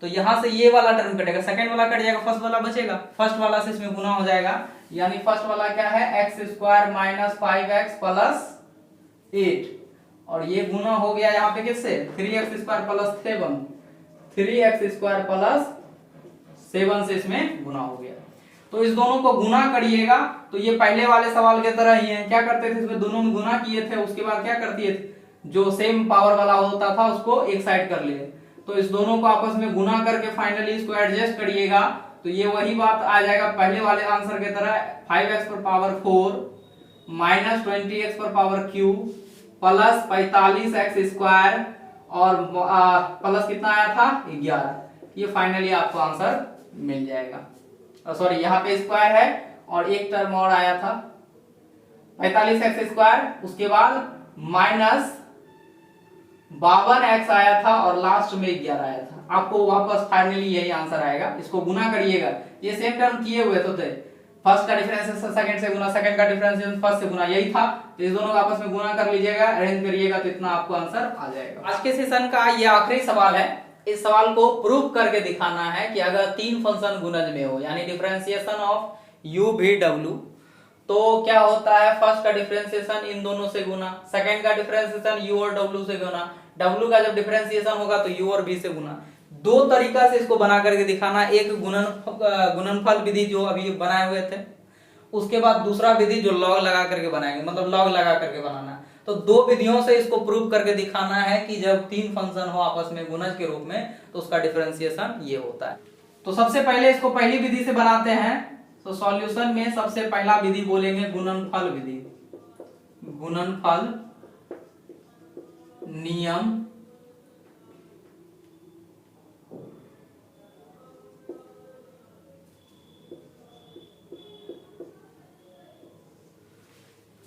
तो यहां से ये वाला टर्म कटेगा, सेकेंड वाला कट जाएगा, फर्स्ट वाला बचेगा, फर्स्ट वाला से इसमें गुना हो जाएगा यानी फर्स्ट वाला क्या है x² माइनस 5x प्लस 8 और ये गुना हो गया यहाँ पे किससे 3x² प्लस 7 3x² प्लस 7 से इसमें गुना हो गया। तो इस दोनों को गुना करिएगा तो ये पहले वाले सवाल के तरह ही है। क्या करते थे इसमें दोनों में गुना किए थे, उसके बाद क्या करती थे जो सेम पावर वाला होता था उसको एक साइड कर लिए। तो इस दोनों को आपस में गुना करके फाइनली इसको एडजस्ट करिएगा तो ये वही बात आ जाएगा पहले वाले आंसर के तरह 5x पर पावर 4 माइनस 20x पर पावर क्यू प्लस 45x² और प्लस कितना आया था 11। ये फाइनली आपको आंसर मिल जाएगा। सॉरी यहाँ पे स्क्वायर है और एक टर्म और आया था 45x², उसके बाद माइनस 52x आया था और लास्ट में 11 आया था। आपको वापस फाइनली यही आंसर आएगा। इसको गुना करिएगा, ये सेम टर्म किए हुए तो थे, फर्स्ट का डिफरेंस सेकंड से गुना, सेकंड का डिफरेंस फर्स्ट से गुना, यही था। तो इस दोनों का आपस में गुना कर लीजिएगा, अरेंज करिएगा तो इतना आपको आंसर आ जाएगा। आज के सेशन का ये आखिरी सवाल है। इस सवाल को प्रूव करके दिखाना है कि अगर तीन फंक्शन गुणज में हो यानी differentiation of u v w तो क्या होता है, फर्स्ट का डिफरेंशिएशन इन दोनों से गुना, सेकंड का डिफरेंशिएशन u और w से गुना, w का जब डिफरेंशिएशन होगा तो u और v से गुना। दो तरीका से इसको बना करके दिखाना, एक गुणनफल विधि जो अभी बनाए हुए थे, उसके बाद दूसरा विधि जो लॉग लगा करके बनाएंगे, मतलब लॉग लगा करके बनाना। तो दो विधियों से इसको प्रूव करके दिखाना है कि जब तीन फंक्शन हो आपस में गुणज के रूप में तो उसका डिफरेंशिएशन ये होता है। तो सबसे पहले इसको पहली विधि से बनाते हैं। तो सॉल्यूशन में सबसे पहला विधि बोलेंगे गुणनफल विधि, गुणनफल नियम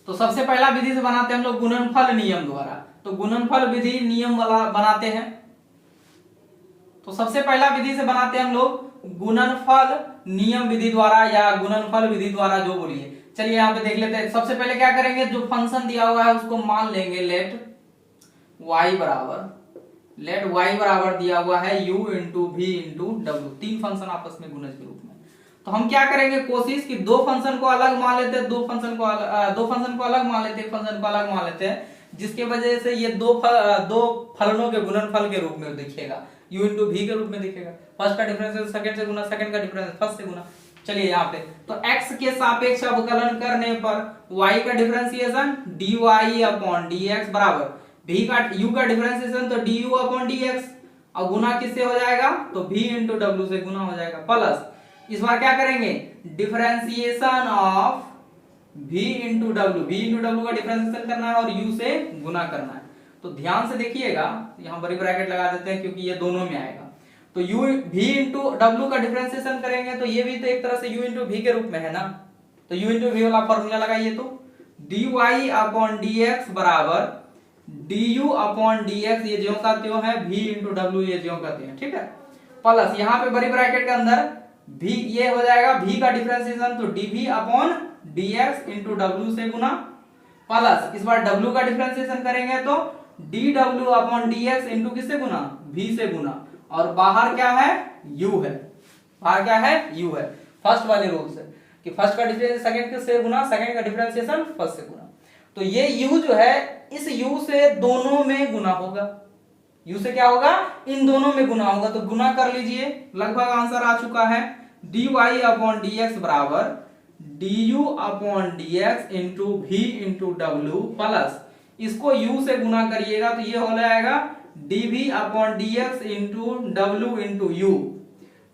तो सबसे पहला विधि से बनाते हैं हम लोग गुणनफल नियम द्वारा। तो गुणनफल विधि नियम वाला बनाते हैं। तो सबसे पहला विधि से बनाते हैं हम लोग गुणनफल नियम विधि द्वारा या गुणनफल विधि द्वारा जो बोलिए। चलिए यहाँ पे देख लेते हैं। सबसे पहले क्या करेंगे, जो फंक्शन दिया हुआ है उसको मान लेंगे लेट y बराबर दिया हुआ है u into v into w, तीन फंक्शन आपस में गुणज के रूप में। तो हम क्या करेंगे, कोशिश कि दो फंक्शन को अलग मान लेते हैं, दो फंक्शन को अलग मान लेते हैं, एक फंक्शन को अलग मान लेते हैं, जिसके वजह से ये दो फलनों के गुणनफल के रूप में दिखेगा, u इंटू v के रूप में दिखेगा। फर्स्ट का डिफरेंस सेकंड से गुना, सेकंड का डिफरेंस फर्स्ट से गुना। चलिए यहाँ पे तो x के सापेक्ष अवकलन करने पर y का डिफरेंशिएशन dy अपॉन dx बराबर v का u का डिफरेंशिएशन तो du अपॉन dx और गुना किससे हो जाएगा, तो v इंटू w से गुना हो जाएगा। प्लस इस बार क्या करेंगे, differentiation of v into w का डिफरेंशिएशन करना है और u से गुना करना है। तो ध्यान से देखिएगा, यहाँ बड़ी ब्रैकेट लगा देते हैं क्योंकि ये दोनों में आएगा। तो v इंटू w का डिफरेंशिएशन करेंगे तो ये भी तो एक तरह से u इंटू v के रूप में है ना। तो u इंटू v वाला फॉर्मूला लगाइए तो dy अपॉन dx बराबर du अपॉन dx, ये ज्यों का त्यों है, v इंटू w ये ज्यों का त्यों है, ठीक है। प्लस यहाँ पे बड़ी ब्रैकेट के अंदर v ये हो जाएगा v का डिफरेंशिएशन तो dv upon dx into w से गुना। प्लस इस बार w का डिफरेंशिएशन करेंगे तो dw अपॉन dx इंटू किससे गुना, v से गुना। और बाहर क्या है, u है, बाहर क्या है, u है। फर्स्ट वाले रूल से कि फर्स्ट का डिफरेंशिएशन सेकंड से गुना, सेकंड का डिफरेंशिएशन फर्स्ट से गुना। तो ये u जो है इस u से दोनों में गुना होगा, u से क्या होगा, इन दोनों में गुना होगा। तो गुना कर लीजिए, लगभग आंसर आ चुका है। dy अपॉन dx बराबर du upon dx into v into w plus इसको u से गुना करिएगा तो ये हो जाएगा dv upon dx into w into u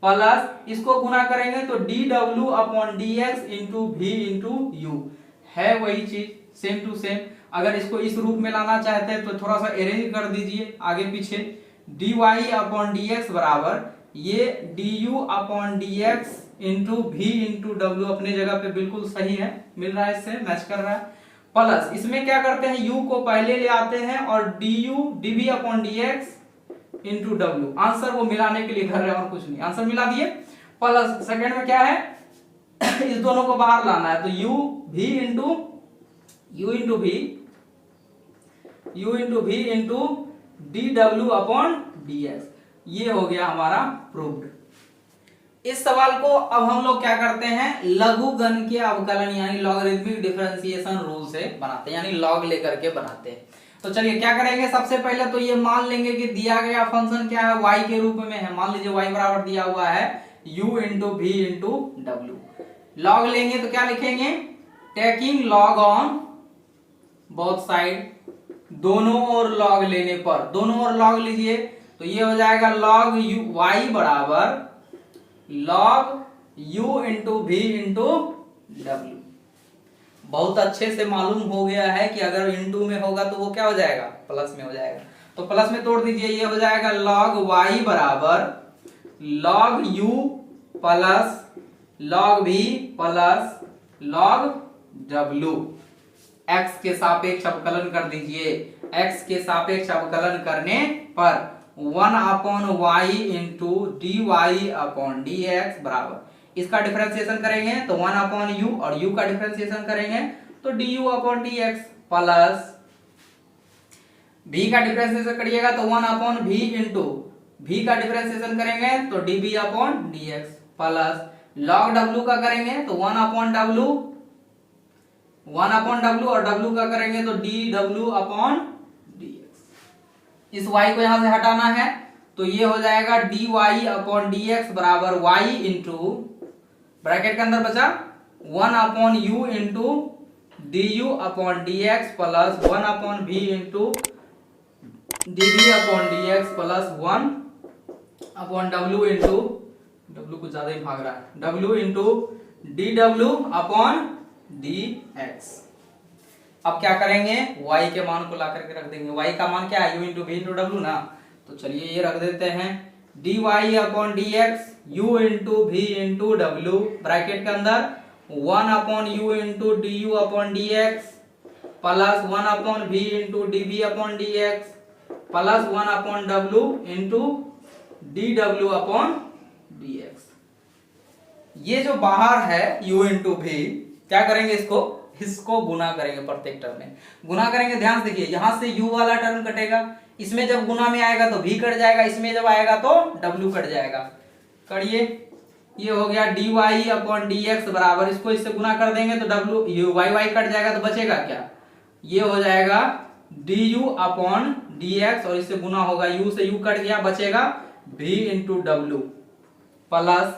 plus इसको गुना करेंगे तो dw upon dx into v into u, है वही चीज सेम टू सेम। अगर इसको इस रूप में लाना चाहते हैं तो थोड़ा सा अरेंज कर दीजिए आगे पीछे। dy अपॉन dx बराबर ये du upon dx into v into w अपने जगह पे बिल्कुल सही है, मिल रहा है, इससे मैच कर रहा है। प्लस इसमें क्या करते हैं, u को पहले ले आते हैं और du dv upon dx into W, answer वो मिलाने के लिए कर रहे हैं और कुछ नहीं, आंसर मिला दिए। प्लस सेकंड में क्या है इस दोनों को बाहर लाना है, तो u v into dw upon dx, ये हो गया हमारा प्रूव्ड। इस सवाल को अब हम लोग क्या करते हैं, लघुगण के अवकलन यानी लॉगरिथमिक डिफरेंशिएशन रूल से बनाते हैं, यानी लॉग लेकर के बनाते हैं। तो चलिए क्या करेंगे, सबसे पहले तो ये मान लेंगे कि दिया गया फंक्शन क्या है, y के रूप में है। मान लीजिए y बराबर दिया हुआ है u into v into W. Log लेंगे तो क्या लिखेंगे, taking log on both side, दोनों ओर लॉग लेने पर, दोनों ओर लॉग लीजिए तो ये हो जाएगा लॉग y बराबर log u into v into W. बहुत अच्छे से मालूम हो गया है कि अगर इंटू में होगा तो वो क्या हो जाएगा, प्लस में हो जाएगा। तो प्लस में तोड़ दीजिए, ये हो जाएगा लॉग y बराबर log u plus log v plus log w। x के सापेक्ष अवकलन कर दीजिए, x के सापेक्ष अवकलन करने पर 1 upon y into d y upon d x बराबर, इसका डिफरेंशिएशन करेंगे तो 1 अपॉन यू और u का डिफरेंशिएशन करेंगे तो d u upon d x plus v का डिफरेंशिएशन करिएगा तो 1 अपॉन v इंटू v का डिफरेंशिएशन करेंगे तो d v upon d x plus log w का करेंगे तो 1 अपॉन w और w का करेंगे तो डी डब्ल्यू अपॉन इस y को यहां से हटाना है तो ये हो जाएगा dy अपॉन dx बराबर y इंटू ब्रैकेट के अंदर बचा 1 upon u into du upon dx plus 1 upon v into dv upon dx plus 1 upon w into w कुछ ज्यादा ही भाग रहा है, w into dw upon dx। अब क्या करेंगे, y के मान को ला करके रख देंगे, y का मान क्या है u into v into W ना, तो चलिए ये रख देते हैं dy upon dx u into v into W bracket के अंदर 1 upon u into du upon dx plus 1 upon v into dv upon dx plus 1 upon w into dw upon dx। ये जो बाहर है u इंटू v, क्या करेंगे, इसको गुना करेंगे, प्रत्येक टर्म में गुना करेंगे। ध्यान से देखिए, यहां से u वाला टर्म कटेगा, इसमें जब गुना में आएगा तो v कट जाएगा, इसमें जब आएगा तो w कट जाएगा। करिए, ये हो गया dy अपॉन dx बराबर, इसको इससे गुना कर देंगे तो w y कट जाएगा तो बचेगा क्या, ये हो जाएगा du अपॉन dx और इससे गुना होगा, u से u कट गया, बचेगा v इंटू डब्ल्यू प्लस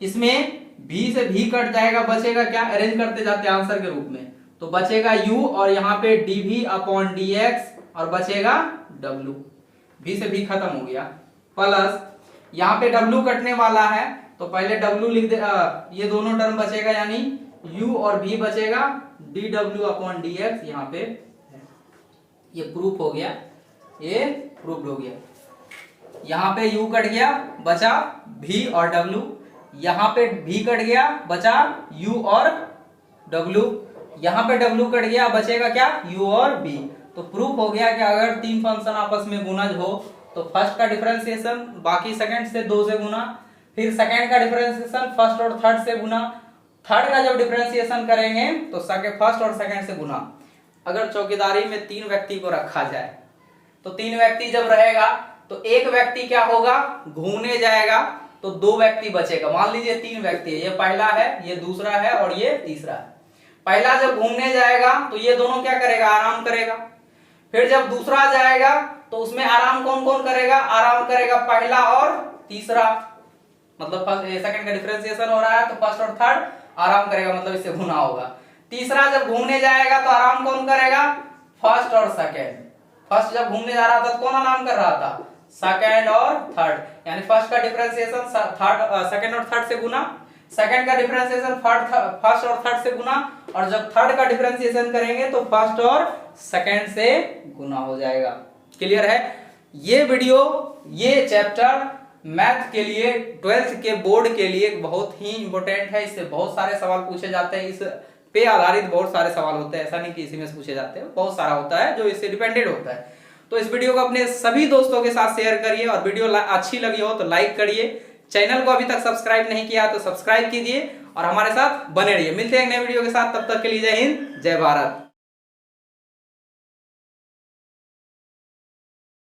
इसमें v से v कट जाएगा, बचेगा क्या, अरेंज करते जाते हैं आंसर के रूप में, तो बचेगा u और यहाँ पे dv अपॉन dx और बचेगा w, v से v खत्म हो गया प्लस यहाँ पे w कटने वाला है तो पहले w लिख दे, ये दोनों टर्म बचेगा यानी u और v बचेगा dw अपॉन dx, यहाँ पे ये प्रूफ हो गया, ये प्रूफ हो गया। यहाँ पे u कट गया, बचा v और w, यहाँ पे v कट गया, बचा u और w, यहाँ पे w कट गया, बचेगा क्या, u और v। तो प्रूफ हो गया कि अगर तीन फंक्शन आपस में गुणज हो तो फर्स्ट का डिफरेंशिएशन बाकी सेकंड से 2 से गुना, फिर सेकंड का डिफरेंशिएशन फर्स्ट और थर्ड से गुना, थर्ड का जब डिफरेंशिएशन करेंगे तो फर्स्ट और सेकंड से गुना। अगर चौकीदारी में 3 व्यक्ति को रखा जाए तो 3 व्यक्ति जब रहेगा तो एक व्यक्ति क्या होगा, घूमने जाएगा तो 2 व्यक्ति बचेगा। मान लीजिए 3 व्यक्ति है, ये पहला है, ये दूसरा है और ये तीसरा है। पहला जब घूमने जाएगा तो ये दोनों क्या करेगा, आराम करेगा। फिर जब दूसरा जाएगा तो उसमें आराम कौन कौन करेगा, आराम करेगा पहला और तीसरा, मतलब सेकंड का डिफरेंशिएशन हो रहा है तो फर्स्ट और थर्ड आराम करेगा, मतलब इससे गुना होगा। तीसरा जब घूमने जाएगा तो आराम कौन करेगा, फर्स्ट और सेकंड। फर्स्ट जब घूमने जा रहा था तो कौन आराम कर रहा था, सेकंड और थर्ड, यानी फर्स्ट का डिफरेंशिएशन सेकंड और थर्ड से गुना, सेकंड का डिफरेंशिएशन फर्स्ट और थर्ड से गुना, और जब थर्ड का डिफरेंशिएशन करेंगे तो फर्स्ट और सेकंड से गुना हो जाएगा। क्लियर है। ये वीडियो, ये चैप्टर मैथ के लिए, 12th के बोर्ड के लिए बहुत ही इंपॉर्टेंट है। इससे बहुत सारे सवाल पूछे जाते हैं। इस पे आधारित बहुत सारे सवाल होते हैं, ऐसा नहीं कि इसी में से पूछे जाते हैं, बहुत सारा होता है जो इससे डिपेंडेंट होता है। तो इस वीडियो को अपने सभी दोस्तों के साथ शेयर करिए और वीडियो अच्छी लगी हो तो लाइक करिए। चैनल को अभी तक सब्सक्राइब नहीं किया तो सब्सक्राइब कीजिए और हमारे साथ बने रहिए। मिलते हैं एक नए वीडियो के साथ, तब तक के लिए जय हिंद, जय भारत।